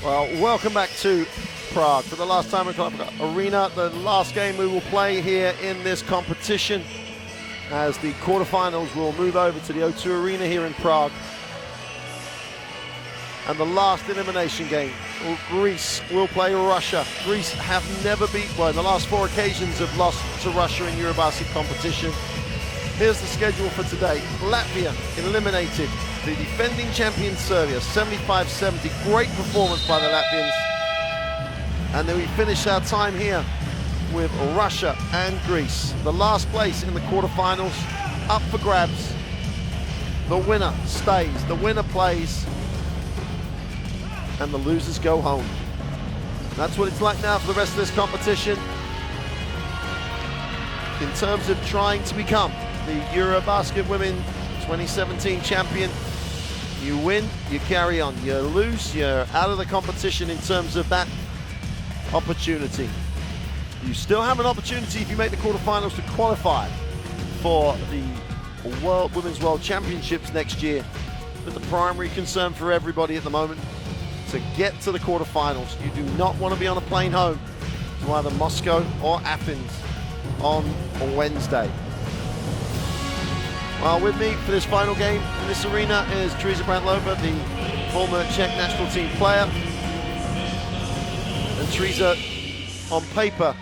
Well, welcome back to Prague for the last time in Club Arena. The last game we will play here in this competition, as the quarterfinals will move over to the O2 Arena here in Prague. And the last elimination game, Greece will play Russia. Greece have never well, in the last 4 occasions have lost to Russia in EuroBasket competition. Here's the schedule for today. Latvia eliminated the defending champion Serbia, 75-70. Great performance by the Latvians. And then we finish our time here with Russia and Greece. The last place in the quarterfinals, up for grabs. The winner stays, the winner plays, and the losers go home. That's what it's like now for the rest of this competition. In terms of trying to become the EuroBasket Women 2017 champion, you win, you carry on. You lose, you're out of the competition in terms of that opportunity. You still have an opportunity if you make the quarterfinals to qualify for the Women's World Championships next year. But the primary concern for everybody at the moment, to get to the quarterfinals. You do not want to be on a plane home to either Moscow or Athens on Wednesday. Well, with me for this final game in this arena is Teresa Brantlova, the former Czech national team player. And Teresa, on paper,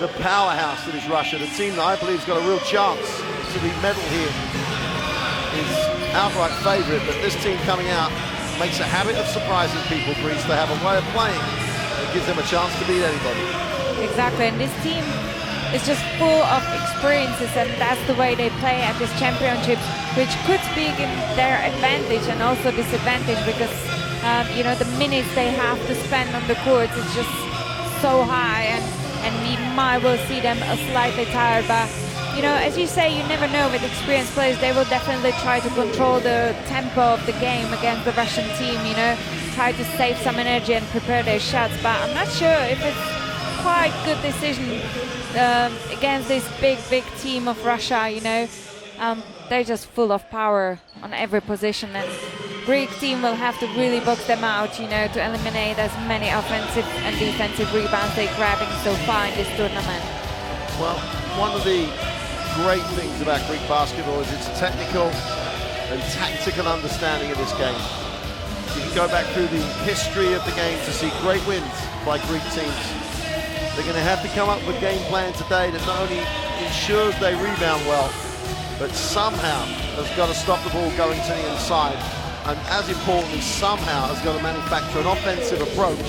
the powerhouse that is Russia, the team that I believe has got a real chance to be medal here, is outright favourite, but this team coming out makes a habit of surprising people, Greece. They have a way of playing that gives them a chance to beat anybody. Exactly, and this team is just full of experiences, and that's the way they play at this championship, which could speak in their advantage and also disadvantage, because you know, the minutes they have to spend on the courts is just so high, and we might well see them slightly tired. But you know, as you say, you never know. With experienced players, they will definitely try to control the tempo of the game against the Russian team, you know, try to save some energy and prepare their shots. But I'm not sure if it's quite good decision against this big team of Russia, you know. They're just full of power on every position, and Greek team will have to really box them out, you know, to eliminate as many offensive and defensive rebounds they're grabbing so far in this tournament. Well, one of the great things about Greek basketball is its technical and tactical understanding of this game. You can go back through the history of the game to see great wins by Greek teams. They're going to have to come up with a game plan today that not only ensures they rebound well, but somehow has got to stop the ball going to the inside, and as importantly, somehow has got to manufacture an offensive approach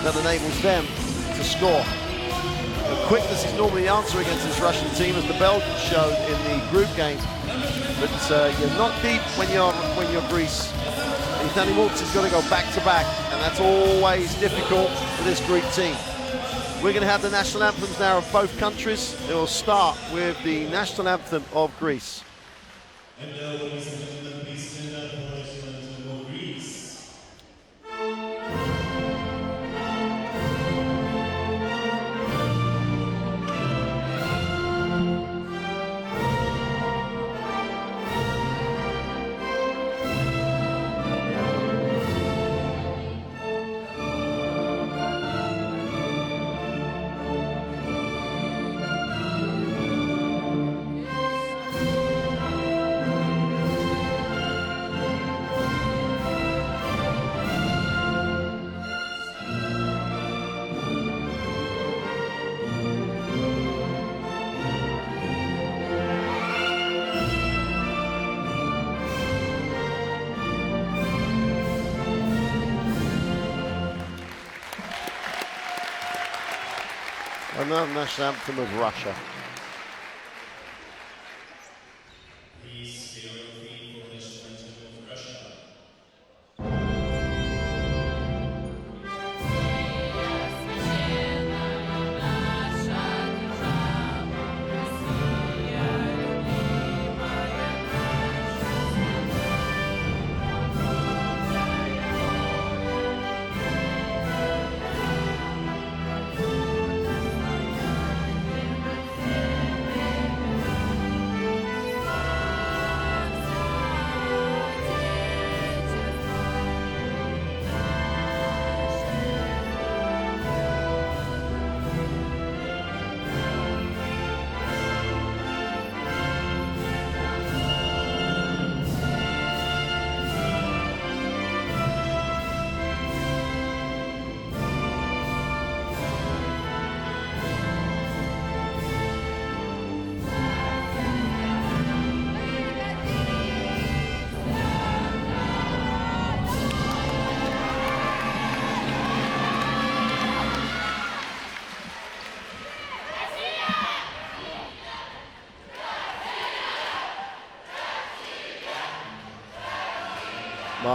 that enables them to score. The quickness is normally the answer against this Russian team, as the Belgians showed in the group game. But you're not deep when you're Greece. Ethan Multi's got to go back to back, and that's always difficult for this Greek team. We're going to have the national anthems now of both countries. It will start with the national anthem of Greece. And ladies and gentlemen, please stand up for the national anthem of Greece. Another national anthem of Russia. Please get on your feet for the national anthem of Russia.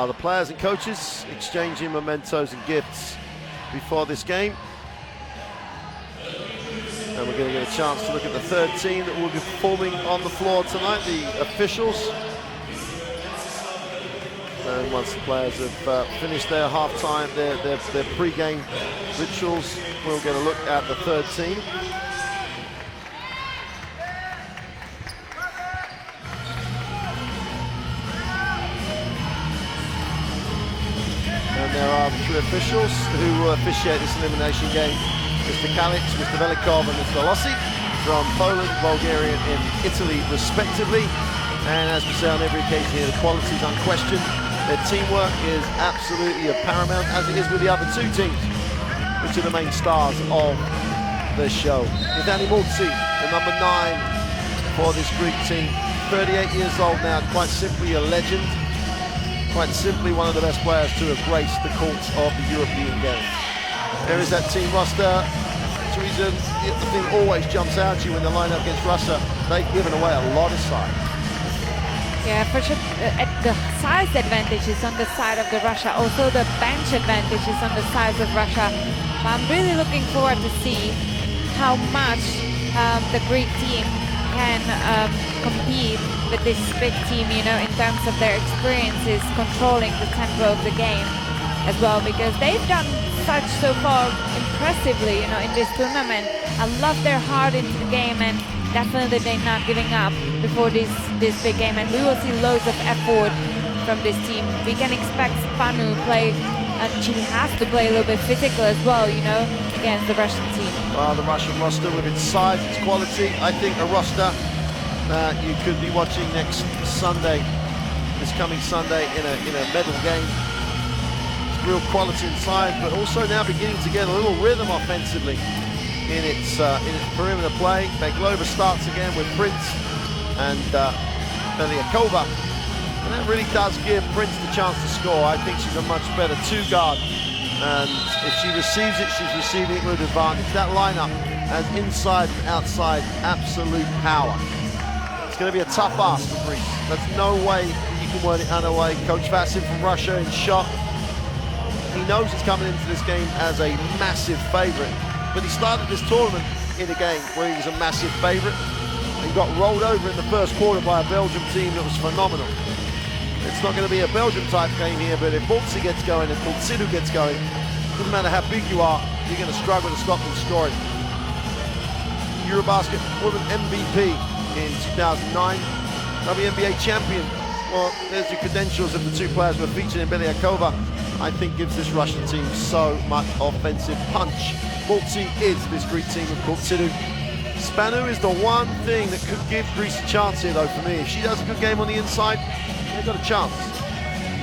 The players and coaches exchanging mementos and gifts before this game. And we're going to get a chance to look at the third team that will be performing on the floor tonight, the officials. And once the players have finished their halftime, their pre-game rituals, we'll get a look at the third team. And there are the three officials who will officiate this elimination game. Mr. Kalic, Mr. Velikov and Mr. Lossi from Poland, Bulgaria and Italy respectively. And as we say on every occasion here, the quality is unquestioned. Their teamwork is absolutely of paramount, as it is with the other two teams, which are the main stars of the show. Ivani Mulci, the number 9 for this Greek team, 38 years old now, quite simply a legend. Quite simply one of the best players to have graced the courts of the European Games. There is that team roster. Teresa, the thing always jumps out at you when they line up against Russia. They've given away a lot of size. Yeah, for sure. The size advantage is on the side of the Russia. Also, the bench advantage is on the side of Russia. But I'm really looking forward to see how much the Greek team can compete with this big team, you know, in terms of their experiences controlling the tempo of the game as well, because they've done such so far impressively, you know, in this tournament. I love their heart into the game, and definitely they're not giving up before this big game, and we will see loads of effort from this team. We can expect Spanu play, and she has to play a little bit physical as well, you know, against the Russian team. The Russian roster with its size, its quality, I think a roster that you could be watching next Sunday, this coming Sunday in a medal game. It's real quality and size, but also now beginning to get a little rhythm offensively in its perimeter play. Beglova starts again with Prince and Belyakova, and that really does give Prince the chance to score. I think she's a much better two-guard, and if she receives it, she's receiving it with advantage. That lineup has inside and outside absolute power. It's going to be a tough ask for Greece. There's no way you can win it another way. Coach Vasin from Russia in shock. He knows he's coming into this game as a massive favourite, but he started this tournament in a game where he was a massive favourite and got rolled over in the first quarter by a Belgium team that was phenomenal. It's not going to be a Belgium-type game here, but if Mulci gets going and Kultsidu gets going, doesn't matter how big you are, you're going to struggle to stop them scoring. EuroBasket Women MVP in 2009, WNBA champion. Well, there's the credentials of the two players who are featured in Belyakova. I think gives this Russian team so much offensive punch. Mulci is this Greek team with Kultsidu. Spanu is the one thing that could give Greece a chance here, though, for me. If she does a good game on the inside, they've got a chance.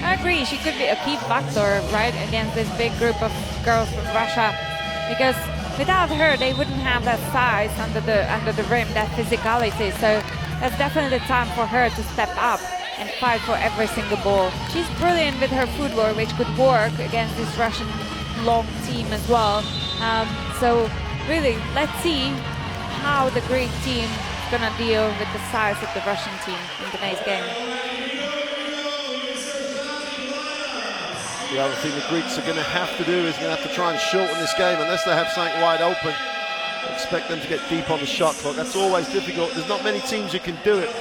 I agree. She could be a key factor, right, against this big group of girls from Russia, because without her, they wouldn't have that size under the rim, that physicality. So that's definitely the time for her to step up and fight for every single ball. She's brilliant with her footwork, which could work against this Russian long team as well. So really, let's see how the Greek team is going to deal with the size of the Russian team in today's game. The other thing the Greeks are going to have to do is going to have to try and shorten this game unless they have something wide open. Expect them to get deep on the shot clock. That's always difficult. There's not many teams who can do it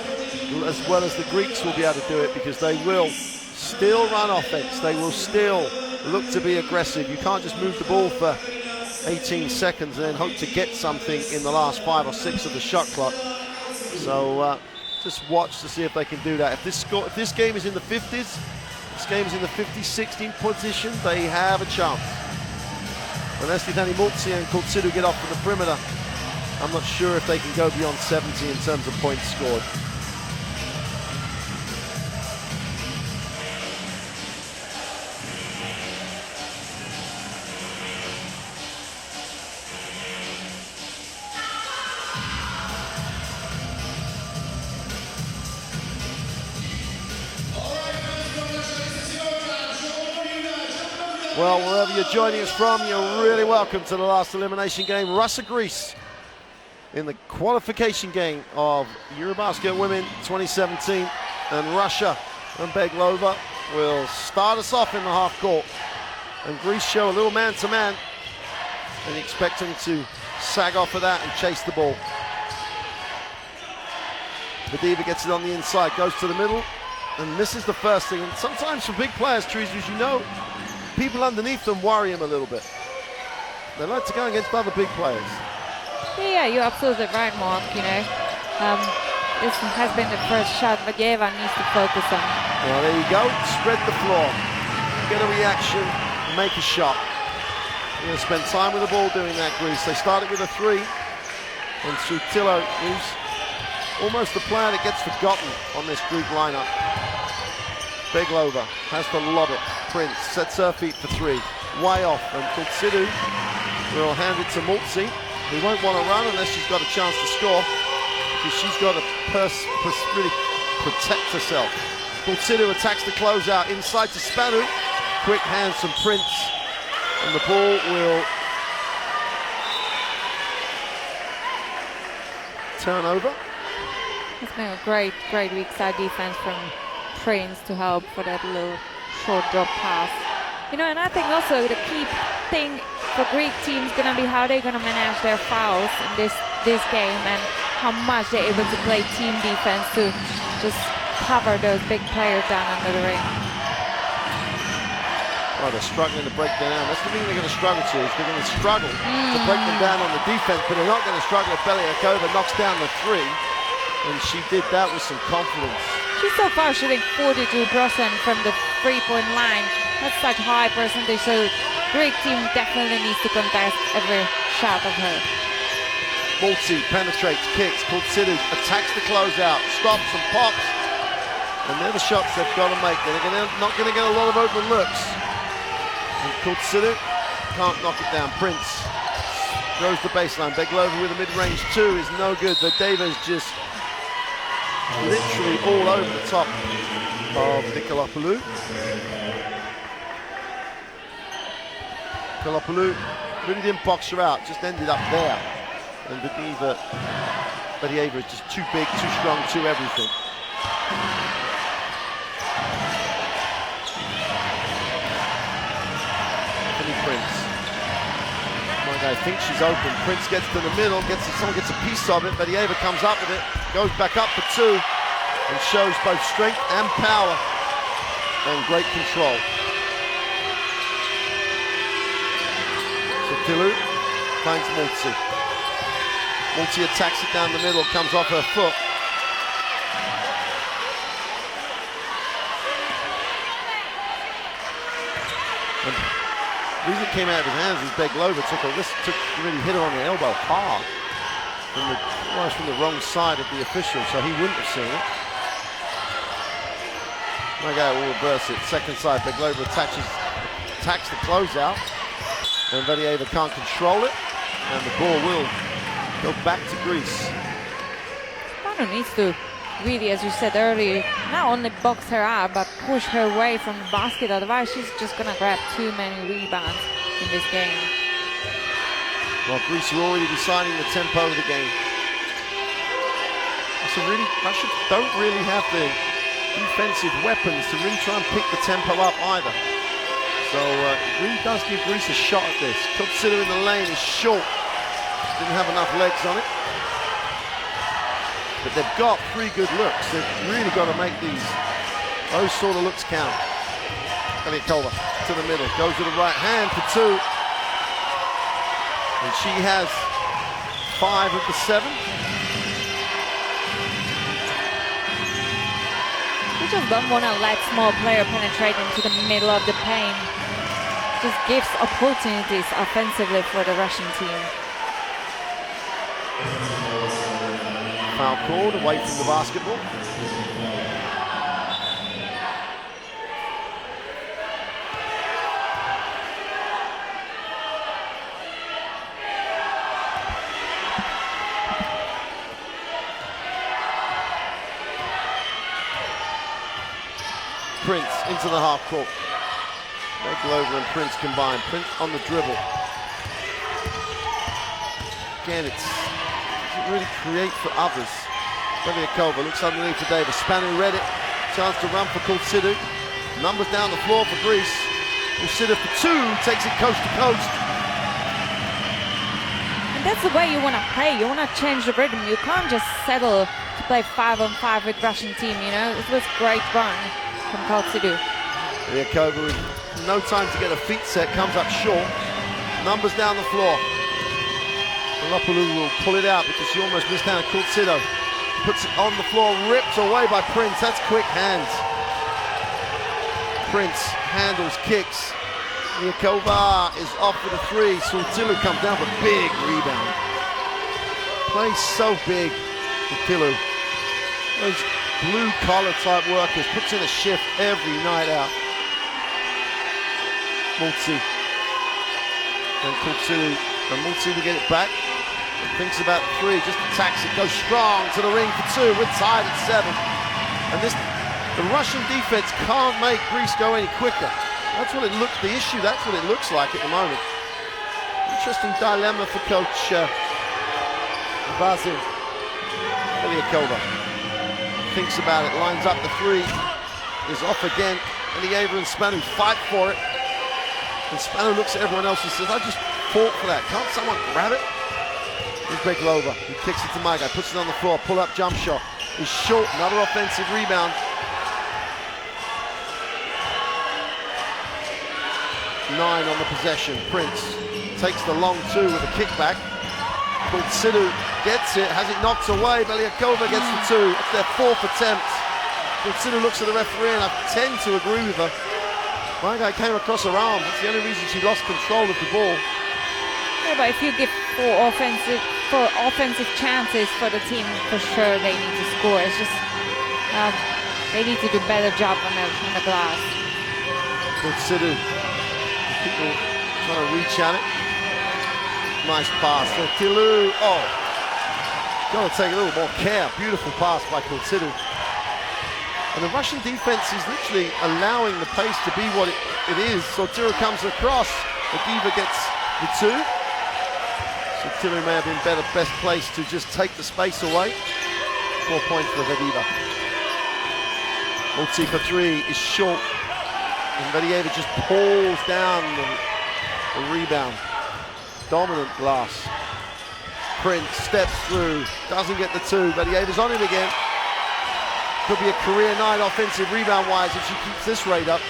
as well as the Greeks will be able to do it, because they will still run offense. They will still look to be aggressive. You can't just move the ball for 18 seconds and then hope to get something in the last 5 or 6 of the shot clock. So just watch to see if they can do that. If this game is in the 50s, this game is in the 50-16 position, they have a chance. Unless Ivani Mulci and Kultsidu get off from the perimeter, I'm not sure if they can go beyond 70 in terms of points scored. Well, wherever you're joining us from, you're really welcome to the last elimination game. Russia-Greece in the qualification game of EuroBasket Women 2017. And Russia and Beglova will start us off in the half court. And Greece show a little man-to-man. And you expect him to sag off of that and chase the ball. Vadiva gets it on the inside, goes to the middle, and misses the first thing. And sometimes for big players, Teresa, as you know, people underneath them worry him a little bit. They like to go against other big players. Yeah, you're absolutely right, Mark. You know, this has been the first shot Vadiva needs to focus on. Well, there you go. Spread the floor. Get a reaction. Make a shot. You're going to spend time with the ball doing that, Greece. They started with a 3. And Sutillo, who's almost the player that gets forgotten on this Greek lineup. Beglova has to lob it. Prince sets her feet for 3. Way off. And Kultsidu will hand it to Mulzi. He won't want to run unless she's got a chance to score, because she's got to really protect herself. Kultsidu attacks the closeout inside to Spanu. Quick hands from Prince, and the ball will turn over. It's been a great weak side defense from Prince to help for that little short drop pass. You know, and I think also the key thing for Greek teams going to be how they're going to manage their fouls in this game, and how much they're able to play team defense to just cover those big players down under the ring. Well, they're struggling to break them down. That's the thing they're going to struggle to, is they're going to struggle to break them down on the defense, but they're not going to struggle if Belyakova knocks down the 3, and she did that with some confidence. She's so far shooting 42% from the 3-point line. That's such high percentage, so Greek team definitely needs to contest every shot of her. Mulzi penetrates, kicks, Kultsidu attacks the closeout, stops and pops. And they're the shots they've got to make. They're not going to get a lot of open looks. And Kultsidu can't knock it down. Prince goes the baseline. Beglova with a mid-range 2 is no good. Vadeva's just literally all over the top of Nikolapoulou. Nikolapoulou really didn't box her out, just ended up there. And Vadiva is just too big, too strong, too everything. Prince. I think she's open. Prince gets to the middle, someone gets a piece of it, Vadiva comes up with it, goes back up for 2, and shows both strength and power and great control. So Tilu finds Mulzi. Mulzi attacks it down the middle, comes off her foot. And the reason it came out of his hands is Beglova really hit her on the elbow hard, almost from the wrong side of the official, so he wouldn't have seen it. Nagai will reverse it. Second side, Beglova attacks the closeout, and Vadieva can't control it, and the ball will go back to Greece. Spanu needs to really, as you said earlier, not only box her out, but push her away from the basket. Otherwise, she's just going to grab too many rebounds in this game. Well, Greece are already deciding the tempo of the game. So really, Russia don't really have the defensive weapons to really try and pick the tempo up either. So it really does give Greece a shot at this. Kultsidu in the lane is short. Didn't have enough legs on it. But they've got 3 good looks. They've really got to make those sort of looks count. Belyakova to the middle, goes to the right hand for 2. And she has 5 of the 7. You just don't want to let small player penetrate into the middle of the paint. Just gives opportunities offensively for the Russian team. Foul called away from the basketball. Prince into the half court. Beglova and Prince combined. Prince on the dribble. Again, it doesn't really create for others. Belyakova looks underneath for Davis. Spanu read it. Chance to run for Kultsidu. Numbers down the floor for Greece. Kusida for two, takes it coast to coast. And that's the way you want to play. You want to change the rhythm. You can't just settle to play 5-on-5 with Russian team, you know. It was great run from Kusida. Ryakova with no time to get a feet set, comes up short. Numbers down the floor. Velopoulou will pull it out because she almost missed down Kusida. Puts it on the floor, ripped away by Prince. That's quick hands. Prince handles, kicks. Ryakova is off with a three. Sortilou comes down for a big rebound. Plays so big for Tilu. Those blue-collar type workers, puts in a shift every night out. Multi. And Sortilou, and Multi will get it back. And thinks about three, just attacks it, goes strong to the ring for two. We're tied at 7. And the Russian defense can't make Greece go any quicker. That's what it looks, the issue, that's what it looks like at the moment. Interesting dilemma for coach Vasil. Ryakova thinks about it, lines up the three, is off again. Elieva and Spanu fight for it. And Spanu looks at everyone else and says, I just fought for that. Can't someone grab it? Here's Beglova. He kicks it to my guy, puts it on the floor, pull-up jump shot. He's short, another offensive rebound. 9 on the possession. Prince takes the long two with a kickback. Kusida gets it, has it knocked away. Ryakova gets the two. It's their 4th attempt. Kusida looks at the referee, and I tend to agree with her. My guy came across her arm. That's the only reason she lost control of the ball. Yeah, but if you give four offensive chances for the team, for sure they need to score. It's just they need to do a better job on the glass. Kusida. People trying to reach at it. Nice pass. Tilu. Oh, got to take a little more care. Beautiful pass by Kusida. And the Russian defense is literally allowing the pace to be what it is. Sortilou comes across. Vagiva gets the two. Sortilou may have been best placed to just take the space away. 4 points for Vagiva. Multi for three is short. And Vagiva just pulls down the rebound. Dominant glass. Prince steps through, doesn't get the two. Vagiva's on it again. Could be a career night offensive rebound-wise if she keeps this rate up.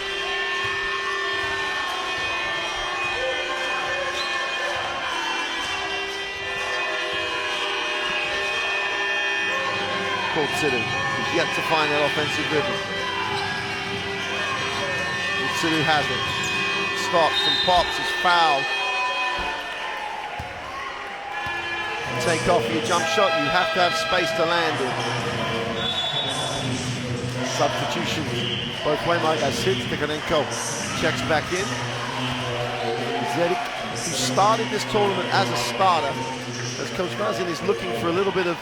Kusida is yet to find that offensive rhythm. Kusida has it. Stops and pops, is fouled. Take off your jump shot, you have to have space to land it. Substitution both way. My guy sits, Tikhonenko checks back in. Zedik, who started this tournament as a starter, as Coach Vasil is looking for a little bit of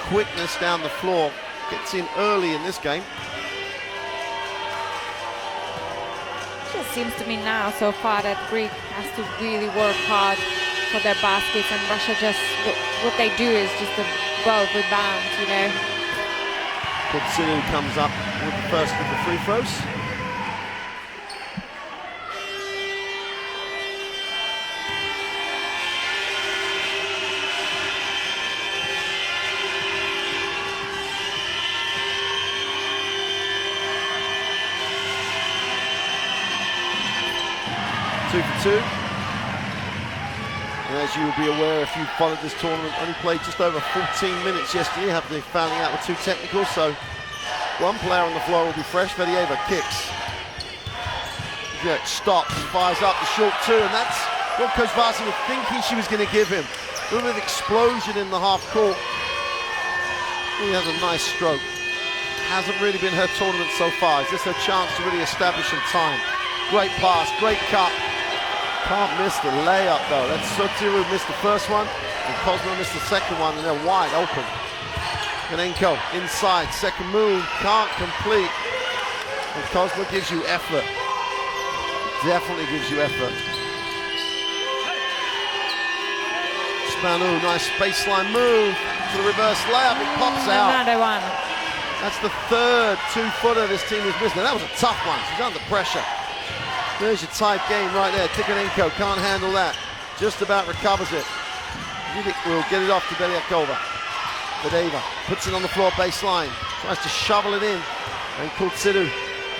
quickness down the floor, gets in early in this game. It just seems to me now so far that Greek has to really work hard for their baskets, and Russia just, what they do is just a well rebound, you know. Kusida comes up with the first of the free throws. Two for two. And as you will be aware, if you followed this tournament, only played just over 14 minutes yesterday, after they fouling out with 2 technicals, so one player on the floor will be fresh. Vagiva kicks. Yeah, stops, fires up the short two, and that's what Coach Vasil was thinking she was going to give him. A little bit of explosion in the half court. He has a nice stroke. Hasn't really been her tournament so far. Is this her chance to really establish some time? Great pass, great cut. Can't miss the layup though. That's Sortilou missed the first one, and Kozma missed the second one, and they're wide open. Tikhonenko inside, second move, can't complete. And Kozma gives you effort. Definitely gives you effort. Spanu, nice baseline move to the reverse layup, it pops out. Another one. That's the third two-footer this team has missed. Now, that was a tough one. She's under pressure. There's your tight game right there. Tikhonenko can't handle that. Just about recovers it. Will get it off to Belyakova. Fedeva puts it on the floor baseline. Tries to shovel it in. And Kultsidu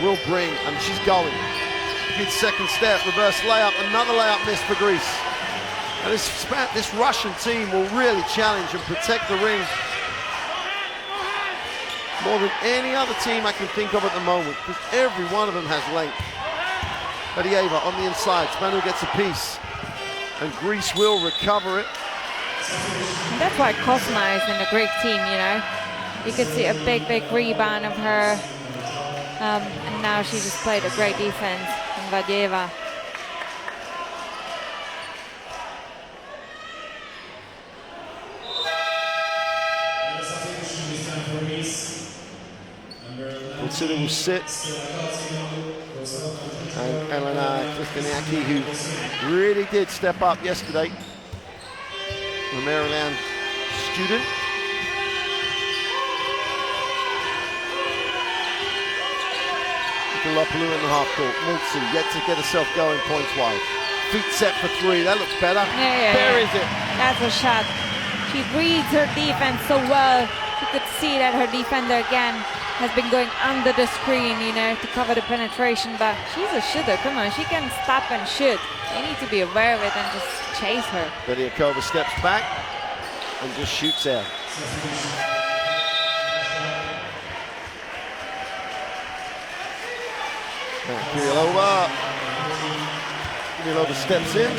will bring, and she's going. Good second step, reverse layup. Another layup missed for Greece. And this Russian team will really challenge and protect the ring more than any other team I can think of at the moment, because every one of them has length. Belyeva on the inside. Spanu gets a piece. And Greece will recover it. That's why Kosma is in the Greek team, you know. You could see a big rebound of her. And now she just played a great defense in Belyeva. Kultsidu will sit. And Elena Kristiniaki, who really did step up yesterday. The Maryland student. Nikolopoulos in the half court. Multsi yet to get herself going points-wise. Feet set for three. That looks better. Buries it. That's a shot. She reads her defense so well. You could see that her defender again has been going under the screen, you know, to cover the penetration, but she's a shooter. Come on, she can stop and shoot. They need to be aware of it and just chase her. Belyakova steps back and just shoots out. Kirilova steps in.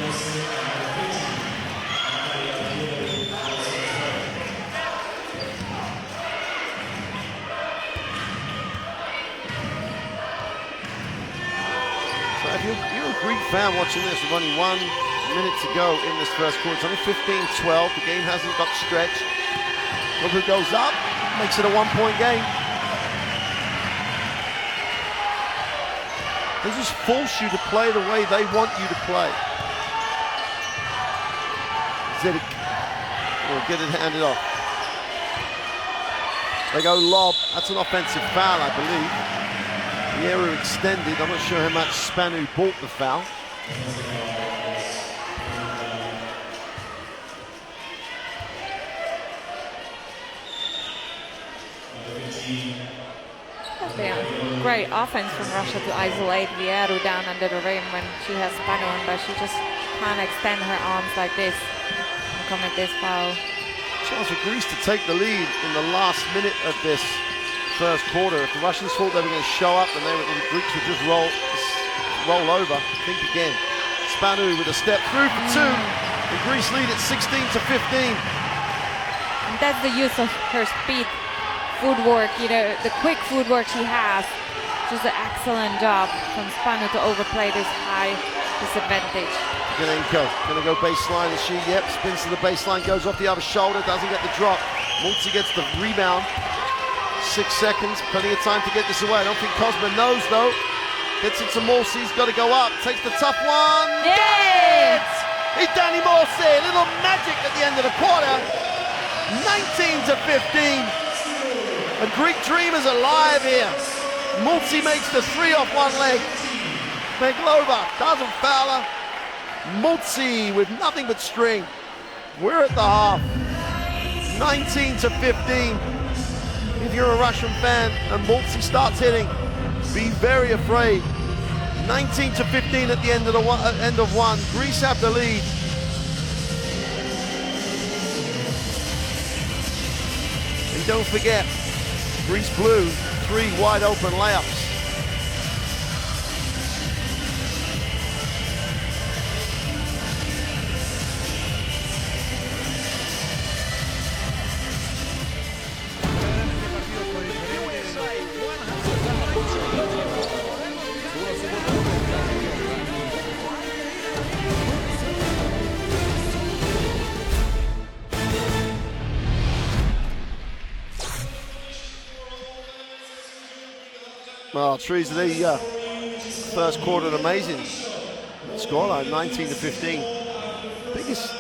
If you're a Greek fan watching this with only 1 minute to go in this first quarter, it's only 15-12, the game hasn't got stretched. Whoever goes up, makes it a 1-point game. They just force you to play the way they want you to play. Zidic will get it handed off. They go lob, that's an offensive foul, I believe. The area extended. I'm not sure how much Spanu bought the foul. That's a great offense from Russia to isolate Vieru down under the rim when she has Spanu on, but she just can't extend her arms like this and commit this foul. Chance for Greece to take the lead in the last minute of this first quarter. If the Russians thought they were going to show up and the Greeks would just roll over, think again. Spanu with a step through for two. The Greece lead at 16-15. And that's the use of her speed, footwork, you know, the quick footwork she has. Just an excellent job from Spanu to overplay this high disadvantage. Tikhonenko going to go baseline, and she, spins to the baseline, goes off the other shoulder, doesn't get the drop. Multi gets the rebound. 6 seconds, plenty of time to get this away. I don't think Kosma knows though. Gets it to Morsi, he's got to go up. Takes the tough one. Yes! It's Danny Morsi, a little magic at the end of the quarter. 19-15. A Greek dream is alive here. Multi makes the three off one leg. Meglova doesn't foul her. Multi with nothing but string. We're at the half. 19-15. If you're a Russian fan and Multi starts hitting, be very afraid. 19-15 at the end of one. Greece have the lead. And don't forget, Greece blue, 3 wide open layups. Well, Teresa, the first quarter, an amazing scoreline, 19-15. Biggest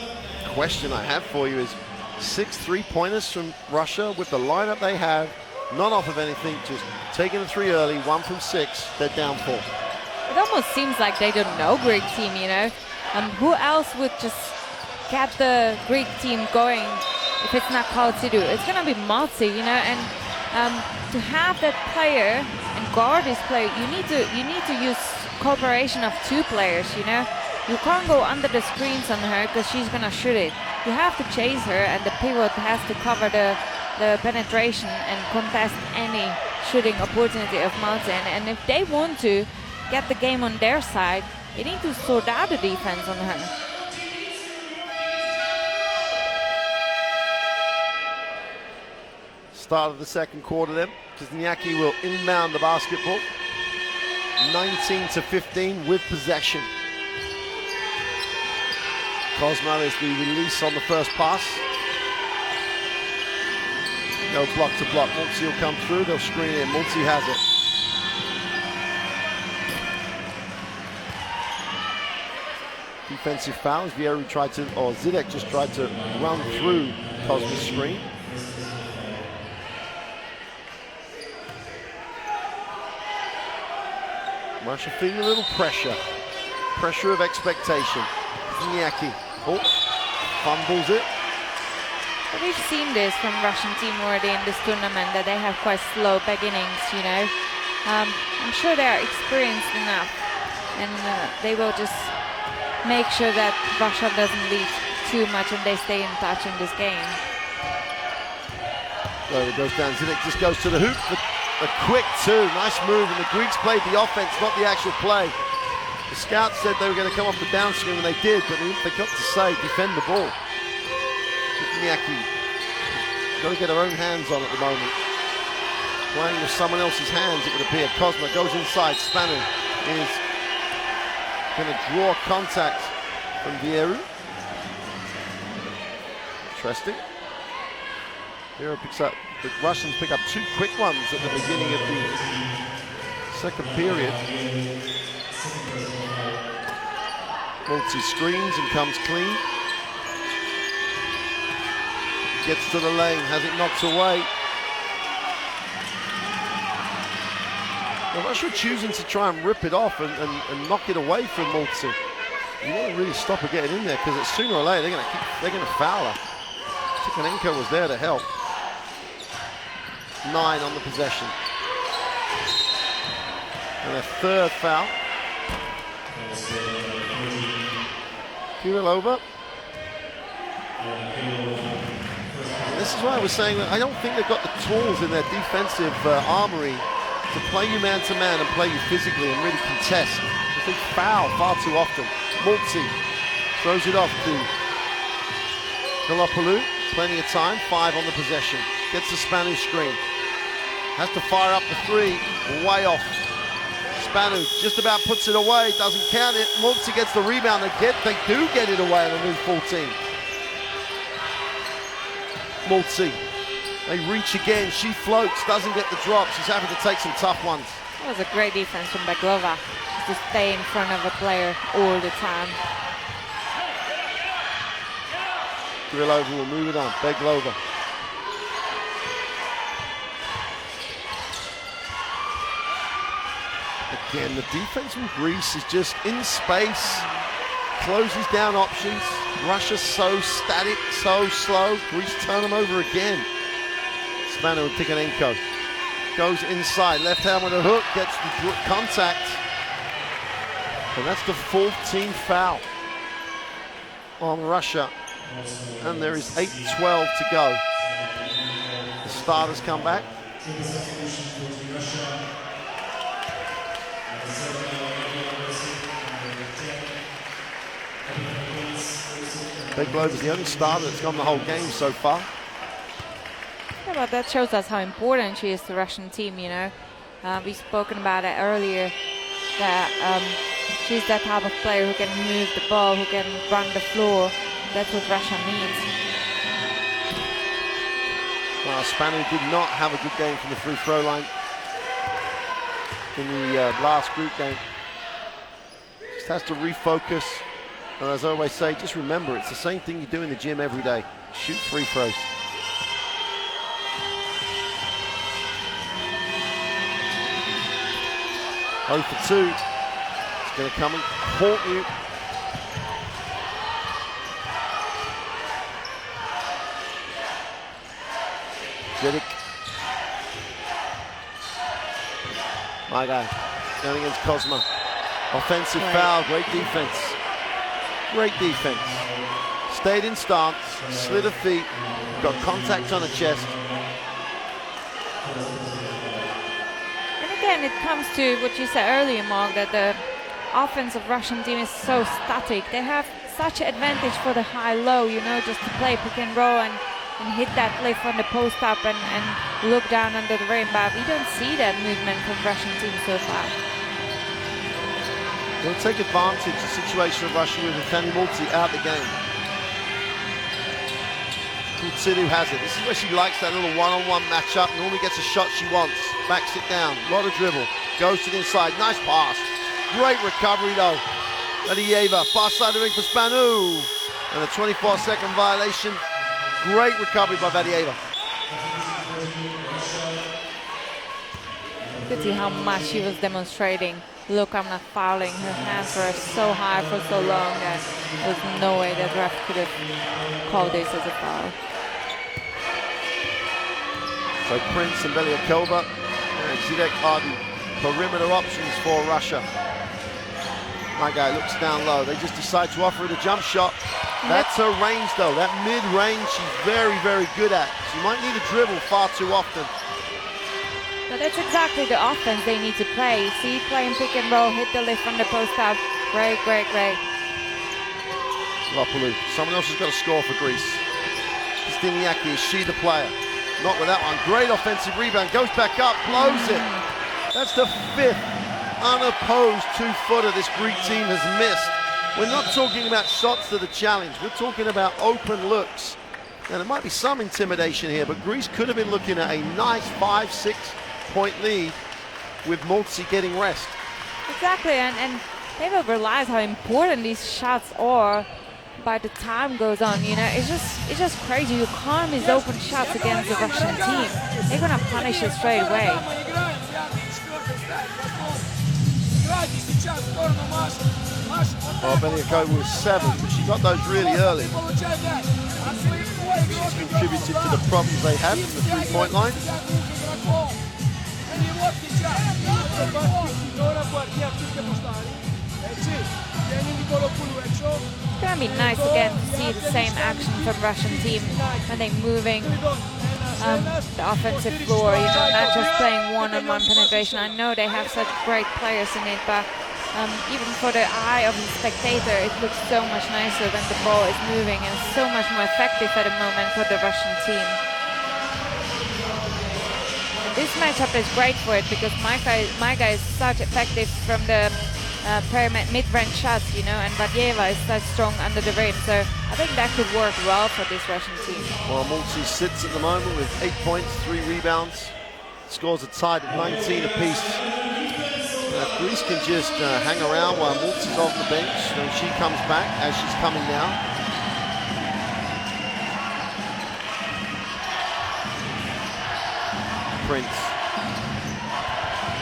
question I have for you is 6 3-pointers from Russia with the lineup they have not off of anything, just taking the 3 early, 1 from 6, they're down 4. It almost seems like they don't know Greek team, you know. Who else would just get the Greek team going if it's not Kaltsidou? It's gonna be Maltzi, you know, and to have that player and guard this player, you need to use cooperation of 2 players, you know. You can't go under the screens on her because she's gonna shoot it. You have to chase her, and the pivot has to cover the penetration and contest any shooting opportunity of Malta. And if they want to get the game on their side, they need to sort out the defense on her. Start of the second quarter then. Kuzniacki will inbound the basketball. 19-15 with possession. Cosmo is the release on the first pass. Go block to block. Multi will come through. They'll screen in. Multi has it. Defensive fouls. Vieru tried to, or Zidek just tried to run through Cosmo's screen. Russia feeling a little pressure. Pressure of expectation. Kuzniacki. Oh, fumbles it. But we've seen this from Russian team already in this tournament, that they have quite slow beginnings, you know. I'm sure they are experienced enough, and they will just make sure that Russia doesn't lead too much and they stay in touch in this game. Well, it goes down. Zidek just goes to the hoop. A quick 2. Nice move, and the Greeks played the offense, not the actual play. The scouts said they were going to come off the downscreen, and they did, but they got to say, defend the ball. Kuzniacki, got to get her own hands on at the moment. Playing with someone else's hands, it would appear. Cosmo goes inside. Spanu is going to draw contact from Vieru. Interesting. Vieru picks up, the Russians pick up 2 quick ones at the beginning of the second period. Multi screens and comes clean. Gets to the lane, has it knocked away. Well, Russia choosing to try and rip it off and knock it away from Multi. You want to really stop her getting in there, because sooner or later they're going to foul her. Tikhonenko was there to help. 9 on the possession. And a 3rd foul. Kirilova. This is why I was saying that I don't think they've got the tools in their defensive armory to play you man-to-man and play you physically and really contest. Because they foul far too often. Multi throws it off to Galopoulou. Plenty of time, 5 on the possession. Gets the Spanish screen. Has to fire up the 3, way off. Spanu just about puts it away, doesn't count it. Multi gets the rebound. They do get it away on the move 14. Multi, they reach again. She floats, doesn't get the drop. She's having to take some tough ones. That was a great defense from Beglova, to stay in front of a player all the time. Kirilova will move it on. Beglova. Again, the defense from Greece is just in space, closes down options. Russia's so static, so slow. Greece turn them over again. Spano and Tikhonenko goes inside, left hand with a hook, gets the contact. And that's the 14th foul on Russia. And there is 8:12 to go. The starters come back. Beglova is the only starter that's gone the whole game so far. Yeah, but that shows us how important she is to the Russian team, you know. We've spoken about it earlier, that she's that type of player who can move the ball, who can run the floor. That's what Russia needs. Well, Spanu did not have a good game from the free throw line in the last group game. Just has to refocus. And as I always say, just remember, it's the same thing you do in the gym every day. Shoot free throws. 0 for 2. It's going to come and haunt you. Jeddick. My guy going against Kozma. Offensive foul, great defense. Great defense. Stayed in stance, slid her feet, got contact on her chest. And again, it comes to what you said earlier, Mark, that the offensive Russian team is so static. They have such an advantage for the high-low, you know, just to play pick and roll and hit that lift on the post-up and look down under the rim. But we don't see that movement from Russian team so far. They'll take advantage of the situation of Russia with Fanny Multi out the game. Kutsidu has it. This is where she likes that little one-on-one matchup. Normally gets a shot she wants. Backs it down. A lot of dribble. Goes to the inside. Nice pass. Great recovery though. Vadieva, far side of the ring for Spanu. And a 24-second violation. Great recovery by Vadieva. You could see how much she was demonstrating. Look, I'm not fouling. Her hands were so high for so long that there was no way that ref could have called this as a foul. So Prince and Belyakova and Zidek are the perimeter options for Russia. My guy looks down low. They just decide to offer her the jump shot. That's her range though. That mid-range she's very, very good at. She might need to dribble far too often. But that's exactly the offense they need to play. See, playing pick and roll, hit the lift from the post up. Great, great, great. Lopulu. Someone else has got to score for Greece. Stiniaki, is she the player? Not with that one. Great offensive rebound. Goes back up, blows it. That's the 5th unopposed 2-footer this Greek team has missed. We're not talking about shots to the challenge. We're talking about open looks. And there might be some intimidation here, but Greece could have been looking at a nice 5-6 point lead with Multi getting rest. Exactly, and they will realize how important these shots are by the time goes on. You know, it's just crazy. You can't miss open shots against the Russian team. They're gonna punish it straight away. Well, Belyakova was 7, but she got those really early. She's contributed to the problems they had from the three-point line. It's gonna be nice again to see the same action from Russian team when they're moving the offensive floor, you know, not just playing one-on-one penetration. I know they have such great players in it, but even for the eye of the spectator, it looks so much nicer when the ball is moving and so much more effective at the moment for the Russian team. And this matchup is great for it because my guy is such effective from the mid-range shots, you know, and Vadieva is such strong under the rim, so I think that could work well for this Russian team. Well, Multi sits at the moment with 8 points, 3 rebounds. Scores are tied at 19 apiece. If Greece can just hang around while Multi's off the bench, and she comes back as she's coming now. Prince.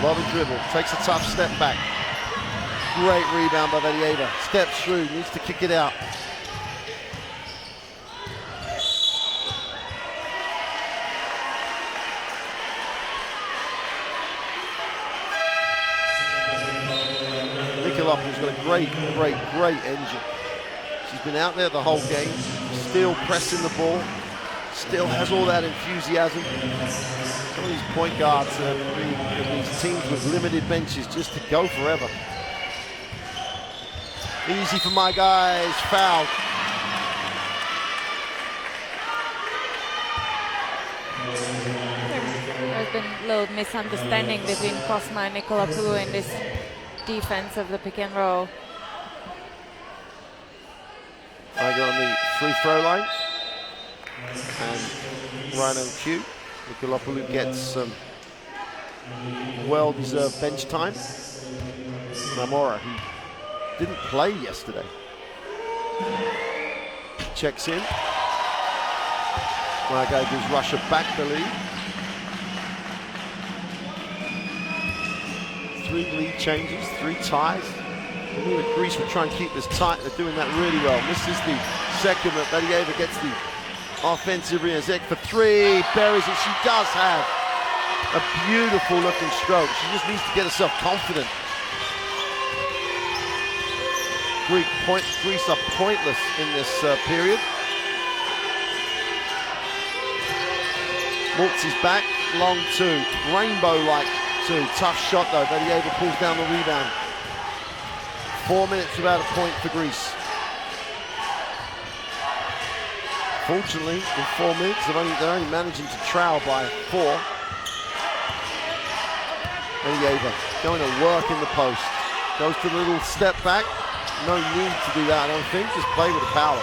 Lovely dribble, takes a tough step back. Great rebound by Vadieva. Steps through, needs to kick it out. Nikolopoulos got a great engine. She's been out there the whole game, still pressing the ball, still has all that enthusiasm. Some of these point guards, these teams with limited benches, just to go forever. Easy for my guys, foul. There's been a little misunderstanding between Cosma and Nikolapoulou in this defense of the pick and roll. I go on the free throw line. And right on cue, Nikolapoulou gets some well-deserved bench time. Namora, who didn't play yesterday, checks in. My guy gives Russia back the lead. 3 lead changes, 3 ties. I knew that Greece would try and keep this tight. They're doing that really well. Misses the second, but Bedieva gets the offensive Riazek for 3. Buries it. She does have a beautiful looking stroke. She just needs to get herself confident. Greece are pointless in this period. Maltzy's back, long 2, rainbow-like 2. Tough shot though, Bedieva pulls down the rebound. 4 minutes without a point for Greece. Fortunately, in 4 minutes, they're only managing to trail by 4. Bedieva going to work in the post. Goes to the little step back. No need to do that, I don't think. Just play with the power.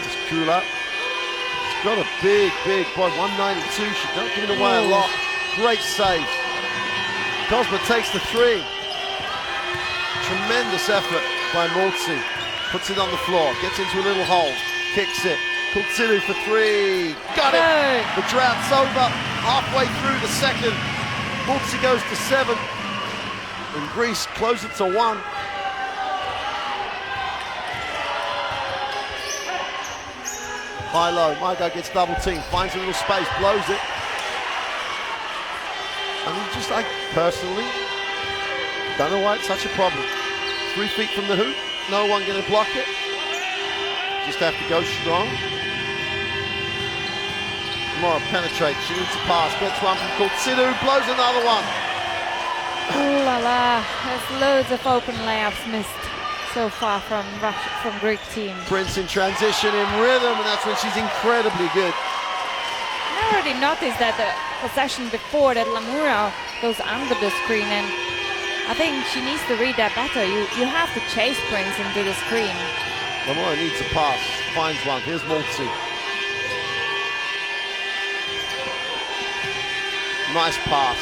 Just cool up. She's got a big boy, 192. She don't give it away a lot. Great save. Kozma takes the 3. Tremendous effort by Maltzy. Puts it on the floor, gets into a little hole, kicks it. Kultsilu for 3. Got it! The drought's over. Halfway through the second. Maltzy goes to 7. And Greece close it to 1. High-low, Maiga gets double teamed, finds a little space, blows it. I mean, just like, personally, don't know why it's such a problem. 3 feet from the hoop, no one gonna block it. Just have to go strong. Mora penetrates, she needs to pass, gets one from Kultsilu, blows another one. Ooh la la, there's loads of open layups missed so far from Greek team. Prince in transition, in rhythm, and that's when she's incredibly good. I already noticed that the possession before that Lamura goes under the screen, and I think she needs to read that better. You have to chase Prince into the screen. Lamura needs a pass, finds one. Here's Maltzy. Nice pass.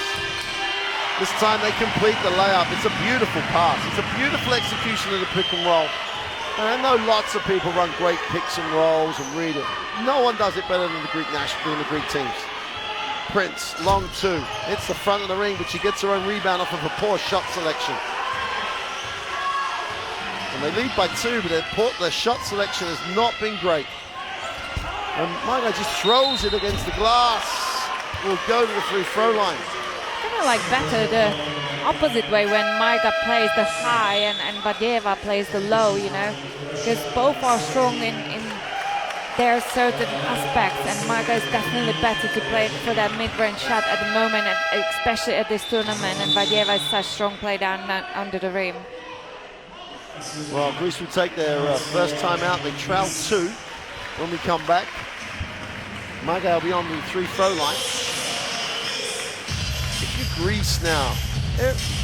This time they complete the layup. It's a beautiful pass. It's a beautiful execution of the pick and roll. And I know lots of people run great picks and rolls and read it. No one does it better than the Greek national and the Greek teams. Prince, long 2. Hits the front of the ring, but she gets her own rebound off of a poor shot selection. And they lead by 2, but their shot selection has not been great. And Maiga just throws it against the glass. Will go to the free throw line. I like better the opposite way when Maiga plays the high and Badieva plays the low, you know, because both are strong in their certain aspects, and Maiga is definitely better to play for that mid-range shot at the moment, and especially at this tournament, and Badieva is such strong play down under the rim. Well, Greece will take their first time out. They trail 2 when we come back. Maiga will be on the free throw line. If you're Greece now,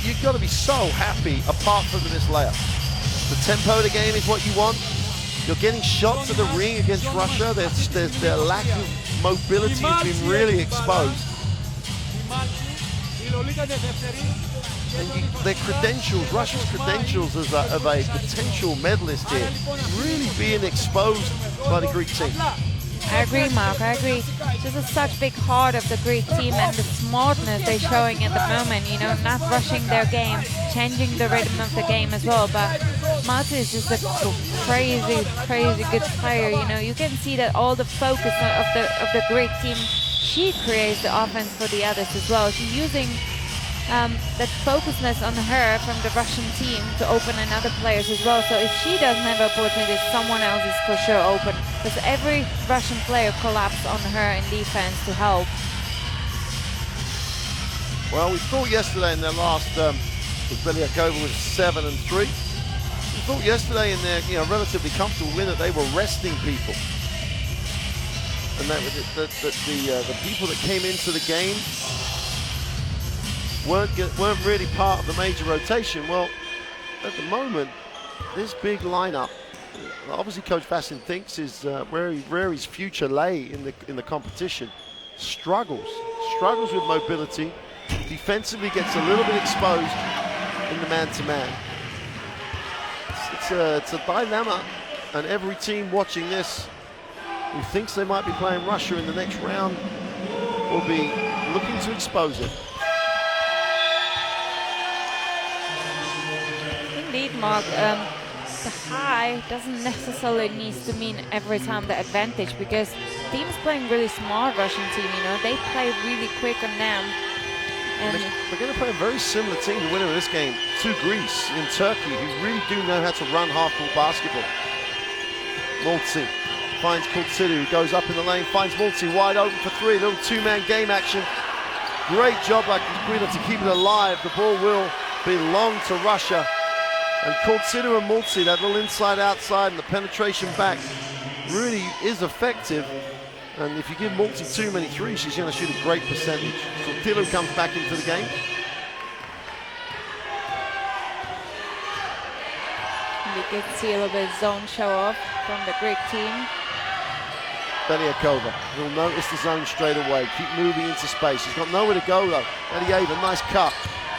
you've got to be so happy apart from this layup. The tempo of the game is what you want. You're getting shots at the ring against Russia. Their lack of mobility has been really exposed. And their credentials, Russia's credentials as a potential medalist here, really being exposed by the Greek team. I agree, Mark, I agree. This is such big heart of the Greek team and the smartness they're showing at the moment, you know, not rushing their game, changing the rhythm of the game as well. But Maltzy is just a crazy good player, you know. You can see that all the focus of the Greek team, she creates the offense for the others as well. She's using that focusness on her from the Russian team to open in other players as well. So if she doesn't have opportunities, someone else is for sure open, because every Russian player collapsed on her in defense to help. Well, we thought yesterday in their last, Belyakova was 7-3. We thought yesterday in their relatively comfortable win that they were resting people, and that the people that came into the game weren't really part of the major rotation. Well, at the moment, this big lineup, obviously Coach Vassin thinks is where his future lay in the competition. Struggles with mobility. Defensively gets a little bit exposed in the man-to-man. It's a dilemma, and every team watching this who thinks they might be playing Russia in the next round will be looking to expose it. Indeed, Mark. The high doesn't necessarily need to mean every time the advantage, because teams playing really smart Russian team, you know, they play really quick on them. And they're going to play a very similar team, the winner of this game, to Greece in Turkey, who really do know how to run half-court basketball. Multi finds Kultsidu, who goes up in the lane, finds Multi wide open for three, little two-man game action. Great job by Guida to keep it alive. The ball will belong to Russia. And Kultsidu and Multi, that little inside-outside and the penetration back really is effective. And if you give Multi too many threes, she's going to shoot a great percentage. So Tilo comes back into the game. we get to see a little bit of zone show off from the Greek team. Beliakova will notice the zone straight away, keep moving into space. She's got nowhere to go though. Believa, nice cut.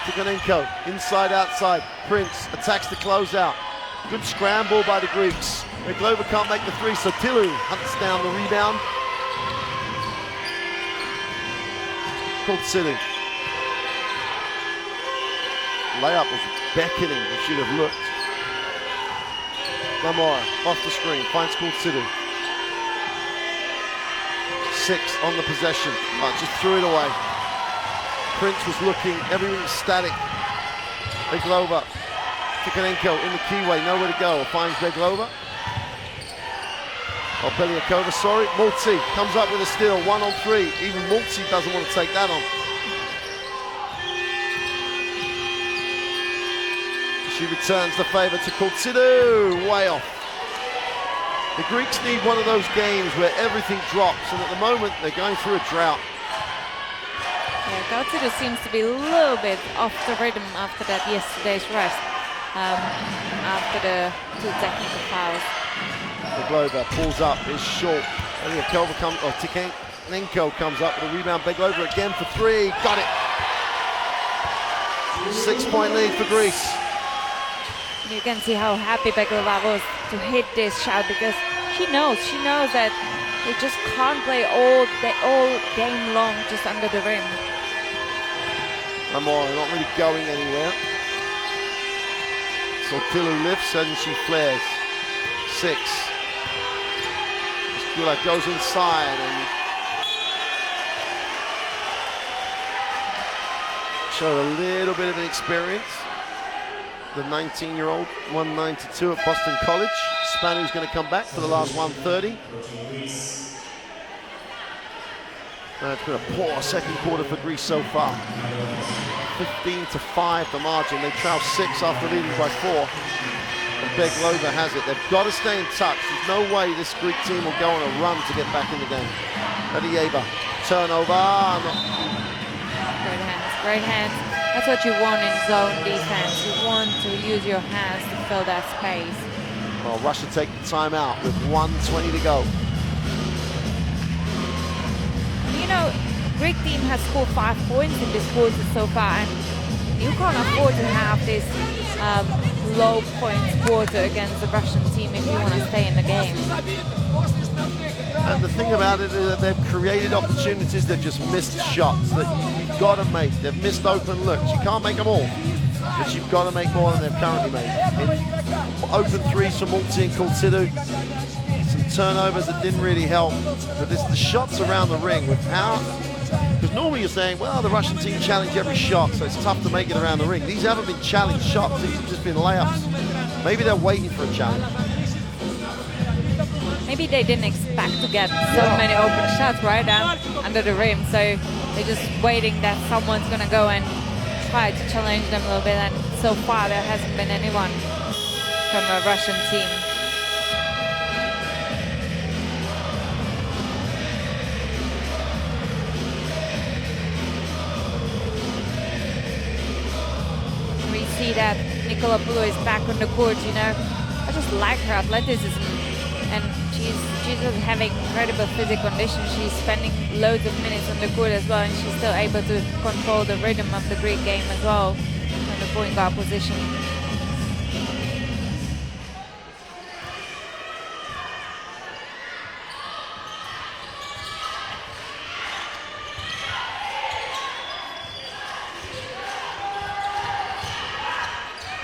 Tikhonenko, inside, outside. Prince attacks the closeout. Good scramble by the Greeks. Beglova can't make the three, so Tilu hunts down the rebound. Kultsidu. Layup was beckoning, if she'd have looked. Lamora off the screen, finds Kultsidu. 6 on the possession, just threw it away. Prince was looking, everything static. Beglova, Tikhonenko in the keyway, nowhere to go, finds Beglova. Oh, Beliakova, sorry. Multi comes up with a steal, 1 on 3. Even Multi doesn't want to take that on. She returns the favor to Kultsidu, way off. The Greeks need one of those games where everything drops, and at the moment they're going through a drought. Yeah, Kultsidu seems to be a little bit off the rhythm after that yesterday's rest, after the 2 technical fouls. Beglova pulls up, is short. Beliakova comes, or Tikhonenko comes up with a rebound. Beglova again for 3, got it. 6-point lead for Greece. You can see how happy Beglova was to hit this shot, because she knows that they just can't play all game long just under the rim. Amora not really going anywhere. So Tilu lifts and she flares. 6. Skula goes inside and showed a little bit of an experience. The 19-year-old, 192 at Boston College. Spanu's going to come back for the last 130. It's been a poor second quarter for Greece so far. 15-5 the margin. They trail 6 after leading by 4. And Beglova has it. They've got to stay in touch. There's no way this Greek team will go on a run to get back in the game. Believa, turnover. Great hands, great hands. That's what you want in zone defense. You want to use your hands to fill that space. Well, Russia take the timeout with 1:20 to go. You know, Greek team has scored 5 points in this quarter so far, and you can't afford to have this low points quarter against the Russian team if you want to stay in the game. And the thing about it is that they've created opportunities, they've just missed shots that you've got to make. They've missed open looks. You can't make them all, but you've got to make more than they've currently made. Open threes from Multi and Kultsidu. Some turnovers that didn't really help. But it's the shots around the ring with how, because normally you're saying, well, the Russian team challenge every shot, so it's tough to make it around the ring. These haven't been challenged shots, these have just been layups. Maybe they're waiting for a challenge. Maybe they didn't expect to get so many open shots right under the rim, so they're just waiting that someone's going to go and try to challenge them a little bit, and so far there hasn't been anyone from a Russian team. We see that Nikolapoulou is back on the court, you know. I just like her athleticism, and she's just having incredible physical condition. She's spending loads of minutes on the court as well, and she's still able to control the rhythm of the Greek game as well from the point guard position.